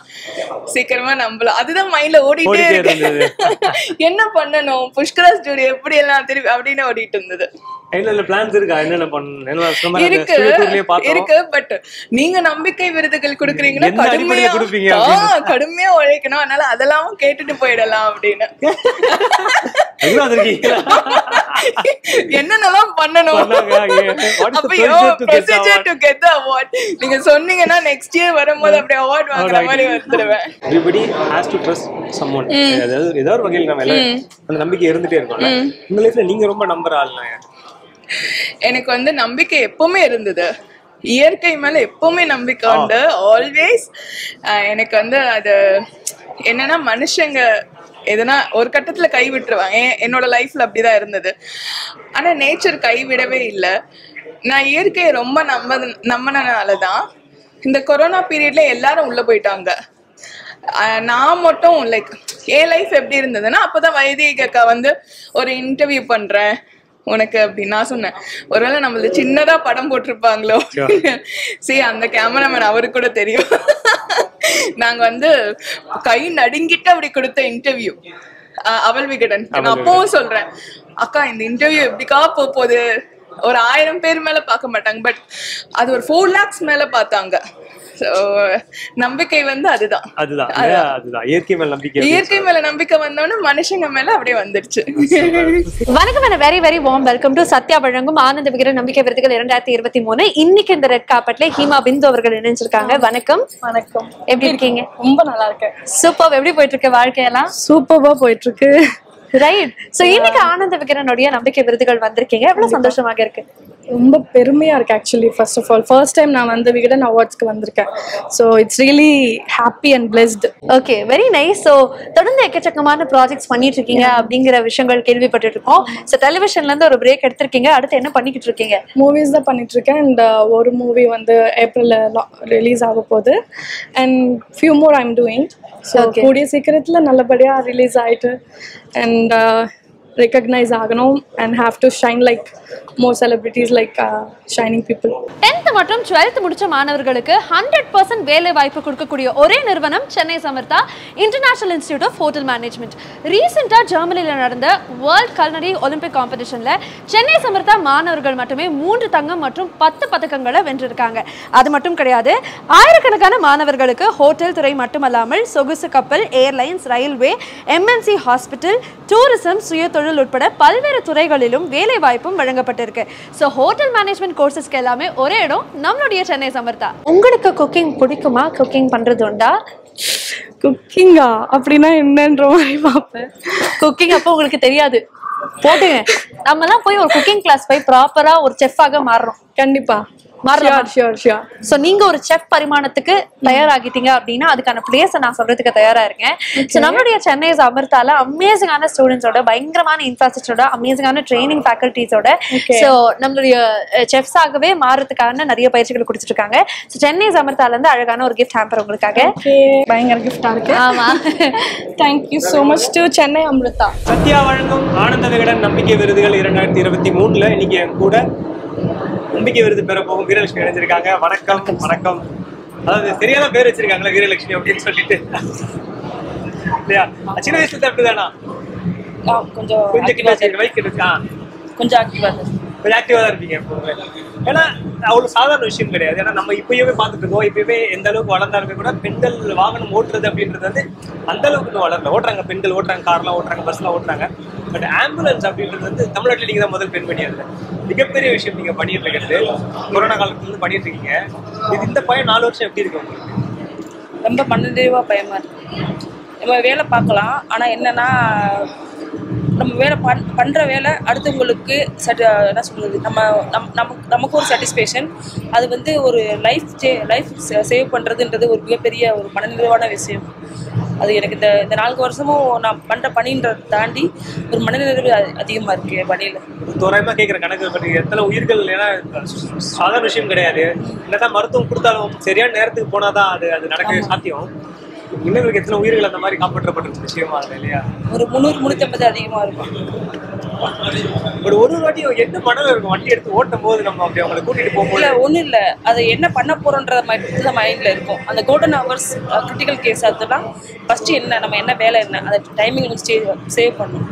I: சீக்கிரமா நம்பலாம். அதுதான் மைண்ட்ல ஓடிட்டே இருக்கு. என்ன பண்ணணும், புஷ்கரா ஸ்டுடியோ எப்படி எல்லாம் திருப்பி அப்படின்னு ஓடிட்டு இருந்தது. இருக்கு. பட் நீங்க நம்பிக்கை விருதுகள் குடுக்குறீங்கன்னா கடுமையா உழைக்கணும். அதனால அதெல்லாம் கேட்டுட்டு போயிடலாம் அப்படின்னு என்னென்னலாம் பண்ணணும். நீங்க சொன்னீங்கன்னா நெக்ஸ்ட் இயர் வரும்போது அப்படியே அவார்ட் வாங்குற மாதிரி வந்துடுவேன்.
B: ஏதாவது ஒரு வகையில் நம்ம எல்லாரும் நம்பிக்கை இருந்துட்டே இருக்கோம். உங்க லைஃப்ல நீங்க ரொம்ப நம்புற ஆள்னா?
I: எனக்கு வந்து நம்பிக்கை எப்பவுமே இருந்தது. இயற்கை மேல எப்பவுமே நம்பிக்கை உண்டு, ஆல்வேஸ். எனக்கு வந்து அது என்னன்னா மனுஷங்க எதனா ஒரு கட்டத்துல கை விட்டுருவாங்க. என்னோட லைஃப்ல அப்படிதான் இருந்தது. ஆனா நேச்சர் கைவிடவே இல்லை. நான் இயற்கையை ரொம்ப நம்பினனாலதான் இந்த கொரோனா பீரியட்ல எல்லாரும் உள்ள போயிட்டாங்க. நான் மட்டும் லைக் என் லைஃப் எப்படி இருந்ததுன்னா அப்பதான் வைதேகி அக்கா வந்து ஒரு இன்டர்வியூ பண்றேன் உனக்கு அப்படின்னு நான் சொன்னேன். ஒருவேளை நம்மள சின்னதா படம் போட்டிருப்பாங்களோ. சரி, அந்த கேமராமேன் அவருக்கு கூட தெரியும். நாங்க வந்து கை நடுங்கிட்டு அப்படி கொடுத்த இன்டர்வியூ அவள் விகடன். நான் அப்பவும் சொல்றேன், அக்கா இந்த இன்டர்வியூ எப்படிக்கா போகுது, ஒரு 1000 பேர் மேல பார்க்க மாட்டாங்க, பட் அது ஒரு 4 lakhs மேல பார்த்தாங்க. நம்பிக்கை வந்து அதுதான்
B: இயற்கை
I: மேல நம்பிக்கை வந்தோன்னு மனுஷங்க மேல அப்படியே வந்துருச்சு.
A: வணக்கம், very very warm welcome to Sathya வழங்கும் ஆனந்த விகடன் நம்பிக்கை விருதுகள் 2023. இன்னைக்கு இந்த ரெட் கார்பெட்ல ஹீமா பிந்து அவர்கள் இணைஞ்சிருக்காங்க. வணக்கம்.
J: வணக்கம்.
A: எப்படி இருக்கீங்க?
J: ரொம்ப நல்லா இருக்கேன்.
A: சூப்பர். எப்படி போயிட்டு இருக்கு வாழ்க்கையெல்லாம்?
J: சூப்பர்வா போயிட்டு இருக்கு.
A: ரைட். சோ இன்னைக்கு ஆனந்த விகடனுடைய நம்பிக்கை விருதுகள் வந்திருக்கீங்க. எவ்வளவு சந்தோஷமாக இருக்கு?
J: ரொம்ப பெருமையா இருக்கு. ஆக்சுவலி ஃபர்ஸ்ட் டைம் நான் வந்து விகடன் அவார்ட்ஸ்க்கு வந்திருக்கேன். So it's really happy and blessed.
A: Okay, very nice. So தொடர்ந்து எக்கச்சக்கமான ப்ராஜெக்ட்ஸ் பண்ணிட்டு இருக்கீங்க அப்படிங்கிற விஷயங்கள் கேள்விப்பட்டு இருக்கோம். ஸோ டெலிவிஷன்ல இருந்து ஒரு பிரேக் எடுத்திருக்கீங்க. அடுத்து என்ன பண்ணிக்கிட்டு இருக்கீங்க?
J: மூவிஸ் தான் பண்ணிட்டு இருக்கேன். அண்ட் ஒரு மூவி வந்து ஏப்ரல்ல ரிலீஸ் ஆக போகுது. And few more I am doing. So கூடிய சீக்கிரத்துல நல்லபடியா ரிலீஸ் ஆயிட்டு அண்ட் recognize ஆகணும் and have to shine like more celebrities like shining people.
A: 10th மற்றும் 12th முடிச்ச மாணவர்களுக்கு 100% வேலை வாய்ப்பு கொடுக்கக்கூடிய ஒரே நிறுவனம் Chennai Samartha International Institute of Hotel Management. ரீசெண்டா ஜெர்மனில நடந்த வேர்ல்ட் கல்னரி ஒலிம்பிக் காம்படிஷன்ல சென்னை சமர்த்தா மாணவர்கள் மட்டுமே 3 தங்கம் மற்றும் 10 பதக்கங்களை வென்றிருக்காங்க. அது மட்டும் கிடையாது, ஆயிரக்கணக்கான மாணவர்களுக்கு ஹோட்டல் துறை மட்டுமல்லாமல் சொகுசு கப்பல், airlines, railway, MNC hospital, tourism, சுயதொழில் உட்பட பல்வேறு துறைகளிலும் வேலை வாய்ப்பும் வழங்கப்பட்டிருக்கு. ஸோ ஹோட்டல் மேனேஜ்மெண்ட் கோர்சஸ்க்கு எல்லாமே ஒரே இடம் நம்மளுடைய சென்னை சமர்த்தா. உங்களுக்கு குக்கிங் பிடிக்குமா? குக்கிங் பண்றது உண்டா?
J: குக்கிங்கா அப்படின்னா என்னன்ற மாதிரி பார்ப்பேன்.
A: குக்கிங் அப்போ உங்களுக்கு தெரியாது போட்டுங்க. நம்ம எல்லாம் போய் ஒரு குக்கிங் கிளாஸ் போய் ப்ராப்பரா ஒரு செஃப்பாக மாறணும்.
J: கண்டிப்பா
A: மாறலாம். சோ நீங்க ஒரு செஃப் பரிமாணத்துக்கு தயாராகிட்டீங்க அப்படின்னா அதுக்கான பிளேஸை நான் சொல்றதுக்கு தயாரா இருக்கேன். சோ நம்மளுடைய சென்னை சமர்த்தால அமேசிங்கான ஸ்டூடெண்ட்ஸோட, பயங்கரமான இன்ஃப்ராஸ்ட்ரக்சரோட, அமேசிங்கான ட்ரைனிங் ஃபேக்கல்டிஸோட சோ நம்மளுடைய செஃப்ஸாகவே மாறதுக்கான நிறைய பயிற்சிகள் கொடுத்துட்டு இருக்காங்க. சோ சென்னை சமர்த்தால இருந்து அழகான ஒரு கிஃப்ட் ஹேம்பர் உங்களுக்காக.
J: பயங்கர கிஃப்டா இருக்கு.
A: ஆமா,
J: thank you so much to Chennai Amrita.
B: Sathya வழங்கும் ஆனந்த விகடன் நம்பிக்கை விருதுகள் 2023 இன்னைக்கு என் கூட நம்பிக்கை விருது பெற போகும் வீரலட்சுமி அடைஞ்சிருக்காங்க. வணக்கம். வணக்கம். அதாவது சரியான பேர் வச்சிருக்காங்களா வீரலட்சுமி அப்படின்னு சொல்லிட்டு இல்லையா? சின்ன வயசுல அப்படிதானா?
J: கொஞ்சம்
B: கொஞ்சம் கிட்ட வைக்க இருக்கா?
J: கொஞ்சம் ஆக்டிவா
B: கொஞ்சம் ஆக்டிவா தான் இருப்பீங்க எப்பவுமே. ஏன்னா அவ்வளவு சாதாரண விஷயம் கிடையாது. ஏன்னா நம்ம இப்பயுமே பார்த்துட்டு இருக்கோம், இப்பயுமே எந்த அளவுக்கு வளர்ந்தாலுமே கூட பெண்கள் வாகனம் ஓட்டுறது அப்படின்றது வந்து அந்த அளவுக்கு இன்னும் வளரல. ஓட்டுறாங்க, பெண்கள் ஓட்டுறாங்க, கார்லாம் ஓட்டுறாங்க, பஸ்லாம் ஓட்டுறாங்க. பட் ஆம்புலன்ஸ் அப்படின்றது வந்து தமிழ்நாட்டில் நீங்க தான் முதல் பெண் பண்ணி அதுல மிகப்பெரிய விஷயம் நீங்க பண்ணிட்டு இருக்கிறது. கொரோனா காலத்துல இருந்து பண்ணிட்டு இருக்கீங்க. இது இந்த பயம் 4 வருஷம் எப்படி இருக்கு உங்களுக்கு?
K: ரொம்ப மனநிறைவா பயமா இருக்கு. நம்ம வேலை பார்க்கலாம், ஆனா என்னன்னா நம்ம வேலை பண்ற வேலை அடுத்தவங்களுக்கு என்ன சொல்றது, நமக்கு ஒரு சாட்டிஸ்ஃபேக்ஷன். அது வந்து ஒரு லைஃப் சேவ் பண்றதுன்றது ஒரு மிகப்பெரிய ஒரு மனநிறைவான விஷயம். அது எனக்கு இந்த 4 வருஷமும் நான் பண்ற பணின்றதை தாண்டி ஒரு மனநிறைவு அதிகமா இருக்கு பணியில.
B: தோராயமா கேட்கிற கணக்கு பற்றி எத்தனை உயிர்கள், ஏன்னா சாதாரண விஷயம் கிடையாது. என்னதான் மருத்துவம் கொடுத்தாலும் சரியான நேரத்துக்கு போனாதான் அது நடக்கவே சாத்தியம். இன்னும் எத்தனை உயிர்கள் அந்த மாதிரி காப்பாற்றப்பட்ட விஷயமா இல்லை இல்லையா?
K: ஒரு 300-350 அதிகமா இருக்கும்.
B: ஒரு வாட்டி என்ன மனதில் இருக்கும் வண்டி எடுத்து ஓட்டும் போது நம்ம அப்படி அவங்களை கூட்டிட்டு போகும்போது?
K: ஒன்றும் இல்லை, அது என்ன பண்ண போறோன்ற மைண்ட்ல இருக்கும். அந்த கோல்டன் ஹவர்ஸ் கிரிட்டிக்கல் கேஸ் அதெல்லாம் ஃபர்ஸ்ட் என்ன நம்ம என்ன வேலை என்ன அதை டைமிங் கொஞ்சம் சேவ் பண்ணணும்.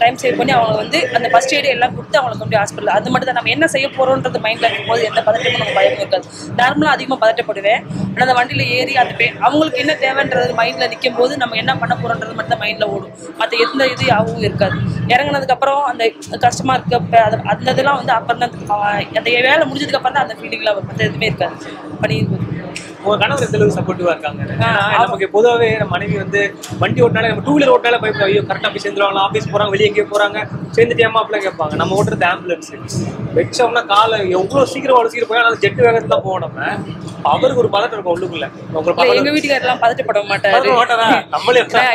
K: டைம் சேவ் பண்ணி அவங்க வந்து அந்த ஃபர்ஸ்ட் எய்டு எல்லாம் கொடுத்து அவங்களை கொண்டு ஹாஸ்பிட்டல். அது மட்டும் தான் நம்ம என்ன செய்ய போறோன்றது மைண்ட்ல இருக்கும்போது எந்த பதட்டமும் நமக்கு பயமும் இருக்காது. நார்மலாக அதிகமாக பதட்டப்படுவேன். ஆனால் அந்த வண்டியில் ஏறி அந்த அவங்களுக்கு என்ன தேவைன்றது மைண்ட்ல நிற்கும் போது நம்ம என்ன பண்ண போறோன்றது மட்டும் தான் மைண்ட்ல ஓடும். மற்ற எந்த இது யாவும் இருக்காது. இறங்கினதுக்கு அப்புறம் அந்த கஷ்டமா இருக்க அந்த இதெல்லாம் வந்து அப்புறம் தான் அந்த வேலை முடிஞ்சதுக்கு அப்புறம் தான் அந்த ஃபீலிங்லாம் வரும். மற்ற எதுவுமே இருக்காது பண்ணியிருக்கும்.
B: உங்க கணவர் எந்த அளவுக்கு சப்போர்ட்டிவா இருக்காங்க? நமக்கு பொதுவாகவே நம்ம மனைவி வந்து வண்டி ஓட்டினாலே, நம்ம 2 வீலர் ஓட்டினாலே பயப்படும். ஐயோ கரெக்டாக போய் சேர்ந்துருவாங்க, ஆஃபீஸ் போறாங்க, வெளியே எங்கேயோ போறாங்க, சேர்ந்துட்டேமா அப்படிலாம் கேட்பாங்க. நம்ம ஓட்டுறது ஆம்புலன்ஸ் வச்சோம்னா காலை எவ்வளவு சீக்கிரம் அவ்வளவு சீக்கிரம் போய் ஆனால் ஜெட்டு வேகத்துல தான் போவோம். நம்ம அவருக்கு ஒரு பதட்டம் இருக்கும் உள்ளுக்குள்ள.
K: எங்க வீட்டுக்காரெல்லாம் பதட்டப்பட மாட்டாரு.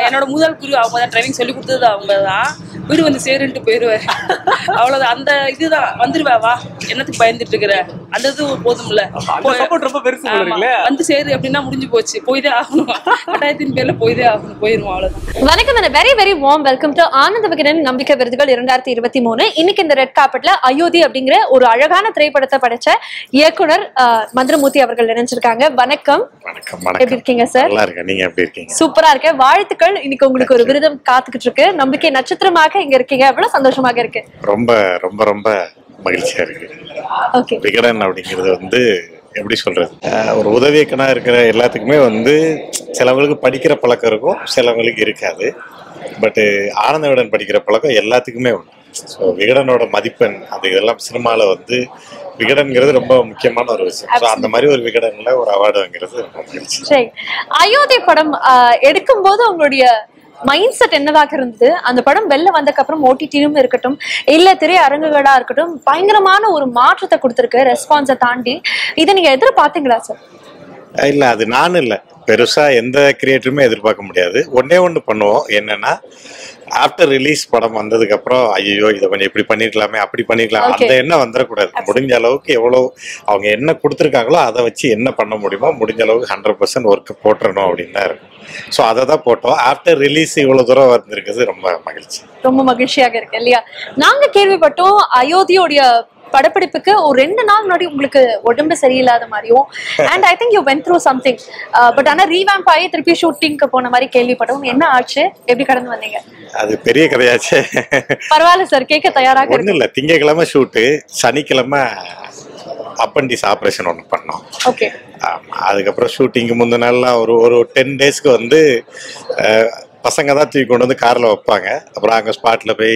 K: என்னோட முதல் குரு அவங்க தான், டிரைவிங் சொல்லி கொடுத்தது அவங்க தான். வீடு வந்து சேருன்ட்டு போயிடுவேன், அவ்வளவுதான். அந்த இதுதான் வந்துருவா, வா என்னத்துக்கு பயந்துட்டு இருக்கிற அந்த இது போதும்ல,
B: ரொம்ப பெருசு
K: வந்து சேரு அப்படின்னா முடிஞ்சு போச்சு. போய்தே ஆகணும், கட்டாயத்தின் பேர்ல போய்தே ஆகணும், போயிருவோம், அவ்வளவுதான்.
A: வணக்கம், very very warm welcome to Ananda Vikatan நம்பிக்கை விருதுகள் 2023. இன்னைக்கு இந்த ரெட் கார்பெட்ல அயோத்தி அப்படிங்கிற ஒரு அழகான திரைப்படத்தை படைச்ச இயக்குனர் மந்திரமூர்த்தி அவர்கள் நினைச்சிருக்காங்க. வணக்கம். எப்படி இருக்கீங்க சார்?
L: நீங்க எப்படி இருக்கீங்க?
A: சூப்பரா இருக்கேன், வாழ்த்துக்கள். இன்னைக்கு உங்களுக்கு ஒரு விருதம் காத்துக்கிட்டு இருக்கு. நம்பிக்கை நட்சத்திரமாக இங்க இருக்கீங்க, எவ்வளவு சந்தோஷமாக இருக்கு.
L: ரொம்ப ரொம்ப ரொம்ப மகிழ்ச்சியா இருக்கு. விகடன் அப்படிங்கிறது வந்து எப்படி சொல்றது, ஒரு உதவி இயக்குனரா இருக்கிற எல்லாத்துக்குமே வந்து சிலவங்களுக்கு படிக்கிற பழக்கம் இருக்கும், சிலவங்களுக்கு இருக்காது. பட் ஆனந்த விகடன் படிக்கிற பழக்கம் எல்லாத்துக்குமே உண்டு. ஸோ விகடனோட மதிப்பெண் அது இதெல்லாம் சினிமாவில் வந்து விகடன்ங்கிறது ரொம்ப முக்கியமான ஒரு விஷயம். ஸோ அந்த மாதிரி ஒரு விகடன்ல ஒரு அவார்டு வாங்கிறது ரொம்ப மகிழ்ச்சி.
A: சரி, அயோத்தி படம் எடுக்கும் போது உங்களுடைய மைண்ட் செட் என்னதாக இருந்தது? அந்த படம் வெளில வந்ததுக்கு அப்புறம் ஓடிடியும் இருக்கட்டும், இல்ல திரையரங்குகளா இருக்கட்டும், பயங்கரமான ஒரு மாற்றத்தை கொடுத்துருக்கு ரெஸ்பான்ஸை தாண்டி. இதை நீங்க எதிர்பார்த்தீங்களா சார்?
L: இல்ல, அது நானும் இல்ல, பெருசா எந்த கிரியேட்டருமே எதிர்பார்க்க முடியாது. ஒண்ணு பண்ணுவோம், என்னன்னா ஆஃப்டர் ரிலீஸ் படம் வந்ததுக்கு அப்புறம் ஐயோ இதை கொஞ்சம் இப்படி பண்ணிருக்கலாமே, அப்படி பண்ணிருக்கலாம், அந்த எண்ணம் வந்துடக்கூடாது. முடிஞ்ச அளவுக்கு எவ்வளவு அவங்க என்ன கொடுத்துருக்காங்களோ அதை வச்சு என்ன பண்ண முடியுமோ முடிஞ்ச அளவுக்கு 100% ஒர்க் போட்டுறணும் அப்படின்னு தான் இருக்கும். ஸோ அதை தான் போட்டோம். ஆஃப்டர் ரிலீஸ் இவ்வளவு தூரம் வந்திருக்கிறது ரொம்ப மகிழ்ச்சி,
A: ரொம்ப மகிழ்ச்சியாக இருக்கு இல்லையா? நாங்க கேள்விப்பட்டோம் அயோத்தியோடைய படப்பிடிப்புக்கு ஒரு 2 நாள் முன்னாடி உங்களுக்கு உடம்பு சரியில்லாத மாதிரியும், and I think you went through something. But ஆனா ரீவேம்ப் ஆகி திருப்பி ஷூட்டிங்க்கு போன மாதிரி கேள்விப்பட்டோம். என்ன ஆச்சு? எப்படி கடந்து வந்தீங்க?
L: அது பெரிய கதையாச்சு.
A: பரவாயில்ல சார், கேட்க தயாராக.
L: ஒன்றும் இல்லை, திங்கக்கிழமை ஷூட்டு, சனிக்கிழமை அப்பண்டிஸ் ஆப்ரேஷன் ஒன்று பண்ணோம்.
A: ஓகே.
L: அதுக்கப்புறம் ஷூட்டிங்கு முந்தின நாள்லாம் ஒரு 10 டேஸ்க்கு வந்து பசங்க தான் தூக்கி கொண்டு வந்து கார்ல வைப்பாங்க. அப்புறம் அங்க ஸ்பாட்ல போய்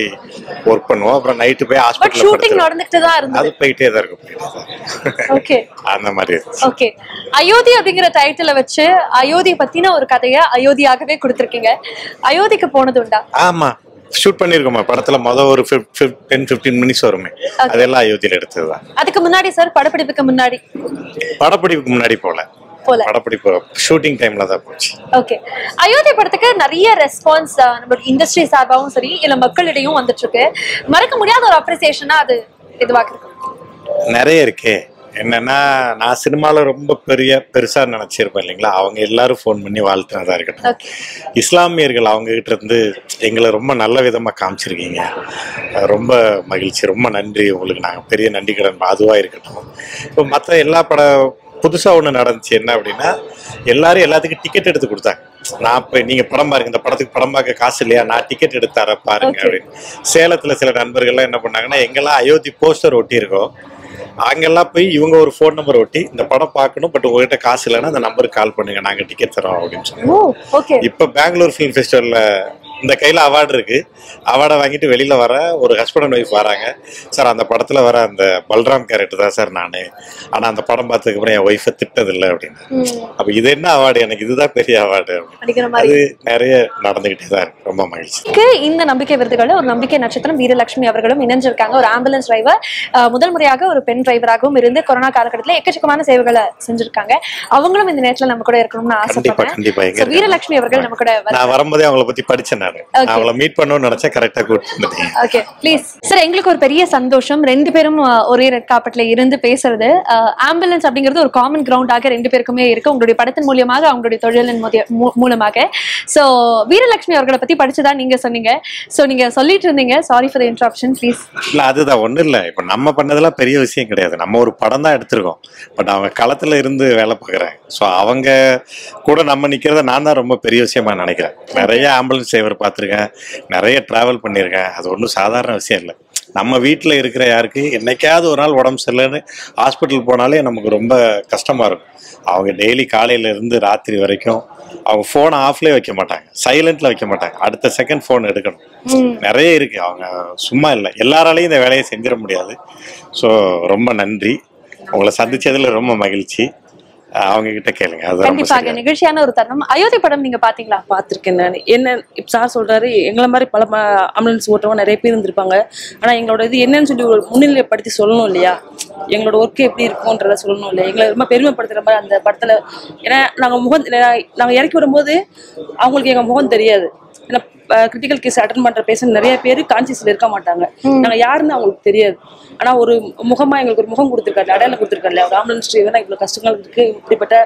L: ஒர்க் பண்ணுவோம். அப்புறம் நைட்டு போய் ஹாஸ்பிடல்ல
A: ஷூட்டிங் நடந்துட்டே தான் இருந்தது.
L: அது போயிட்டே தான் இருக்கும்.
A: ஓகே,
L: அந்த மாதிரி.
A: ஓகே. அயோத்தி அப்படிங்கிற டைட்டில வச்சு அயோத்தி பத்தின ஒரு கதையை அயோத்தியாகவே கொடுத்திருக்கீங்க. அயோத்திக்கு போனது உண்டா?
L: ஆமா, ஷூட் பண்ணிருக்கோமா. படத்துல ஒரு 10-15 மினிட்ஸ் வருமே, அதெல்லாம் அயோத்தியில எடுத்ததுதான்.
A: அதுக்கு முன்னாடி சார், படப்பிடிப்புக்கு முன்னாடி
L: போல படப்பிடிப்பு ஷூட்டிங் டைம்ல தான் போச்சு.
A: ஓகே. அயோத்தி படத்துக்கு நிறைய ரெஸ்பான்ஸ் நம்ம இண்டஸ்ட்ரி சார்பாகவும் சரி இல்ல மக்களிடையும் வந்துட்டு இருக்கு. மறக்க முடியாத ஒரு அப்ரிசியேஷனா அது இதுவாக இருக்கு?
L: நிறைய இருக்கு. என்னன்னா, நான் சினிமாவில் ரொம்ப பெருசா நினைச்சிருப்பேன் இல்லைங்களா, அவங்க எல்லாரும் ஃபோன் பண்ணி வாழ்த்துனதா இருக்கட்டும், இஸ்லாமியர்கள் அவங்க கிட்ட இருந்து எங்களை ரொம்ப நல்ல விதமாக காமிச்சிருக்கீங்க, ரொம்ப மகிழ்ச்சி, ரொம்ப நன்றி உங்களுக்கு, நாங்கள் பெரிய நன்றி கடன், அதுவாக இருக்கட்டும். இப்போ மற்ற எல்லா புதுசாக ஒன்று நடந்துச்சு. என்ன அப்படின்னா, எல்லாரும் எல்லாத்துக்கும் டிக்கெட் எடுத்து கொடுத்தாங்க. நான் இப்போ நீங்கள் படம் பாருங்க, இந்த படத்துக்கு படம் பார்க்க காசு இல்லையா, நான் டிக்கெட் எடுத்து தர பாருங்க அப்படின்னு. சேலத்தில் சில நண்பர்கள்லாம் என்ன பண்ணாங்கன்னா, எங்கெல்லாம் அயோத்தி போஸ்டர் ஒட்டி இருக்கோம் அங்கெல்லாம் போய் இவங்க ஒரு ஃபோன் நம்பர் ஒட்டி இந்த படம் பார்க்கணும், பட் உங்ககிட்ட காசு இல்லைன்னா அந்த நம்பருக்கு கால் பண்ணுங்க, நாங்கள் டிக்கெட் தரோம் அப்படின்னு சொன்னோம். இப்போ பெங்களூர் ஃபிலிம் ஃபெஸ்டிவலில் இந்த கையில் அவார்டு இருக்கு, அவார்டை வாங்கிட்டு வெளியில வர ஒரு ஹஸ்பண்ட் அண்ட் ஒய்ஃப் வராங்க. சார் அந்த படத்துல வர அந்த பல்ராம் கேரக்டர் தான் சார் நானு, ஆனா அந்த படம் பார்த்ததுக்கு அப்புறம் என் ஒய்ஃபை திட்டதில்லை அப்படின்னு. அப்ப இது என்ன அவார்டு, எனக்கு இதுதான் பெரிய அவார்டு. அது நிறைய நடந்துகிட்டே தான் இருக்கு. ரொம்ப மகிழ்ச்சி.
A: இந்த நம்பிக்கை விருதுகள் ஒரு நம்பிக்கை நட்சத்திரம் வீரலட்சுமி அவர்களும் இணைஞ்சிருக்காங்க. ஒரு ஆம்புலன்ஸ் டிரைவர், முதல் முறையாக ஒரு பெண் டிரைவராகவும் இருந்து கொரோனா காலகட்டத்தில் எக்கச்சக்கமான சேவைகளை செஞ்சிருக்காங்க. அவங்களும் இந்த நேரத்துல நம்ம கூட இருக்கணும்னு ஆசைப்படுறேன். வீரலட்சுமி அவர்கள் நம்ம கூட
L: நான் வரும்போதே அவங்களை பத்தி படிச்சேன். அவளை மீட் பண்ணணும்னு நினைச்சா கரெக்டா கூட்டிட்டு.
A: Okay please sir. எங்களுக்கு ஒரு பெரிய சந்தோஷம், 2 பேரும் ஒரே ரெட் கார்பெட்ல இருந்து பேசுறது. ஆம்புலன்ஸ் அப்படிங்கிறது ஒரு காமன் கிரவுண்டாக 2 பேருக்குமே இருக்கு, உங்களுடைய படத்தின் மூலியமாக, அவங்களுடைய தொழிலின் மூலமாக. சோ வீரலட்சுமி அவர்களை பத்தி படிச்சுதான் நீங்க சொன்னீங்க. சோ நீங்க சொல்லிட்டு இருந்தீங்க, sorry for the interruption please.
L: இல்ல அதுதான் ஒண்ணு இல்ல, இப்ப நம்ம பண்ணதெல்லாம் பெரிய விஷயம் கிடையாது, நம்ம ஒரு படம் தான் எடுத்திருக்கோம், பட் அவங்க களத்துல இருந்து வேலை பார்க்குறாங்க. ஸோ அவங்க கூட நம்ம நிக்கிறத நான் தான் ரொம்ப பெரிய விஷயமா நினைக்கிறேன். நிறைய ஆம்புலன்ஸ் டிரைவர் பார்த்துருக்கேன், நிறைய டிராவல் பண்ணியிருக்கேன், அது ஒன்றும் சாதாரண விஷயம் இல்லை. நம்ம வீட்டில் இருக்கிற யாருக்கு என்னைக்காவது ஒரு நாள் உடம்பு சரியில்லைன்னு ஹாஸ்பிட்டல் போனாலே நமக்கு ரொம்ப கஷ்டமாக இருக்கும். அவங்க டெய்லி காலையிலேருந்து ராத்திரி வரைக்கும் அவங்க ஃபோனை ஆஃப்லேயே வைக்க மாட்டாங்க, சைலண்ட்ல வைக்க மாட்டாங்க, அடுத்த செகண்ட் ஃபோன் எடுக்கணும். நிறைய இருக்கு, அவங்க சும்மா இல்லை, எல்லாராலையும் இந்த வேலையை செஞ்சிட முடியாது. ஸோ ரொம்ப நன்றி, உங்களை சந்திச்சதுல ரொம்ப மகிழ்ச்சி. அவங்க கிட்ட கேளுங்க.
A: கண்டிப்பாக நிகழ்ச்சியான ஒரு தருணம். அயோத்தி படம் நீங்க பாத்தீங்களா?
K: பாத்திருக்கேன் நான். என்ன இப்ப சார் சொல்றாரு, எங்களை மாதிரி பல ஆம்புலன்ஸ் ஓட்டுறவங்க நிறைய பேர் இருந்திருப்பாங்க, ஆனா எங்களோட இது என்னன்னு சொல்லி ஒரு முன்னிலைப்படுத்தி சொல்லணும் இல்லையா, எங்களோட ஒர்க் எப்படி இருக்கும்ன்றத சொல்லணும் இல்லையா, எங்களை ரொம்ப பெருமைப்படுத்துற மாதிரி அந்த படத்துல. ஏன்னா நாங்க இறக்கி வரும்போது அவங்களுக்கு எங்க முகம் தெரியாது. ஏன்னா கிரிட்டிக்கல் கேஸ் அட்டன் பண்ற பேஷண்ட் நிறைய பேர் கான்சியஸ்ல இருக்க மாட்டாங்க, நாங்க யாருன்னு அவங்களுக்கு தெரியாது. ஆனா ஒரு முகமா எங்களுக்கு ஒரு முகம் கொடுத்துருக்காரு, அடையாளம் கொடுத்துருக்காரு. ஒரு ஆம்புலன்ஸ் டிரைவர் இவ்வளவு கஷ்டங்கள் இருக்கு, இப்படிப்பட்ட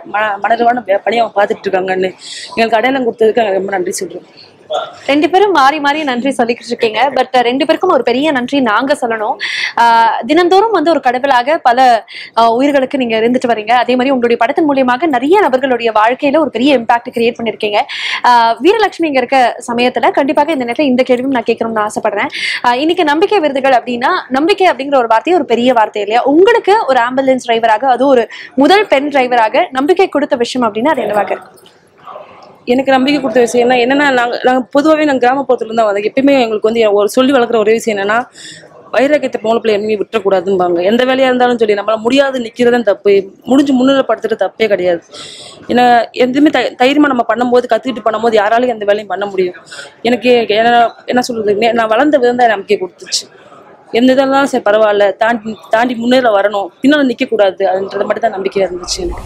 K: மனதளவான பணியை அவங்க பார்த்துட்டு இருக்காங்கன்னு எங்களுக்கு அடையாளம் கொடுத்ததுக்கு நாங்கள் ரொம்ப நன்றி சொல்றோம்.
A: 2 பேரும் மாறி மாறி நன்றி சொல்லிக்கிட்டு இருக்கீங்க. பட் 2 பேருக்கும் ஒரு பெரிய நன்றி நாங்க சொல்லணும். தினந்தோறும் ஒரு கடவுளாக பல உயிர்களுக்கு நீங்க இருந்துட்டு வரீங்க. அதே மாதிரி உங்களுடைய படத்தின் மூலியமாக நிறைய நபர்களுடைய வாழ்க்கையில ஒரு பெரிய இம்பாக்ட் கிரியேட் பண்ணிருக்கீங்க. வீரலட்சுமி இங்க இருக்க சமயத்துல கண்டிப்பாக இந்த நேரத்தில் இந்த கேள்வியும் நான் கேட்கணும்னு ஆசைப்படுறேன். இன்னைக்கு நம்பிக்கை விருதுகள் அப்படின்னா, நம்பிக்கை அப்படிங்கிற ஒரு வார்த்தையை ஒரு பெரிய வார்த்தை இல்லையா, உங்களுக்கு ஒரு ஆம்புலன்ஸ் டிரைவராக, அது ஒரு முதல் பெண் டிரைவராக நம்பிக்கை கொடுத்த விஷயம் அப்படின்னா அது என்னவாக?
K: எனக்கு நம்பிக்கை கொடுத்த விஷயம் என்னன்னா, நாங்கள் பொதுவாகவே நாங்கள் கிராமப்புறத்துல இருந்தால் வந்து எப்பயுமே எங்களுக்கு ஒரு சொல்லி வளர்க்குற ஒரே விஷயம் என்னன்னா, வைராக்கியத்தை போன பிள்ளை எம்மே விட்டுறக்கூடாதும்பாங்க. எந்த வேலையாக இருந்தாலும் சொல்லி நம்மளால் முடியாது நிற்கிறதான் தப்பு, முடிஞ்சு முன்னிலைப்படுத்துறது தப்பே கிடையாது. ஏன்னா எதுவுமே தைரியமாக நம்ம பண்ணும்போது, கற்றுக்கிட்டு பண்ணும்போது யாராலையும் எந்த வேலையும் பண்ண முடியும். எனக்கு என்ன சொல்றது, நான் வளர்ந்த விதம் தான் நம்பிக்கை கொடுத்துச்சு. எந்த இதெல்லாம் சரி பரவாயில்ல, தாண்டி முன்னேற வரணும், பின்னால் நிற்கக்கூடாது, அதுன்றது மட்டும் தான் நம்பிக்கையாக இருந்துச்சு எனக்கு.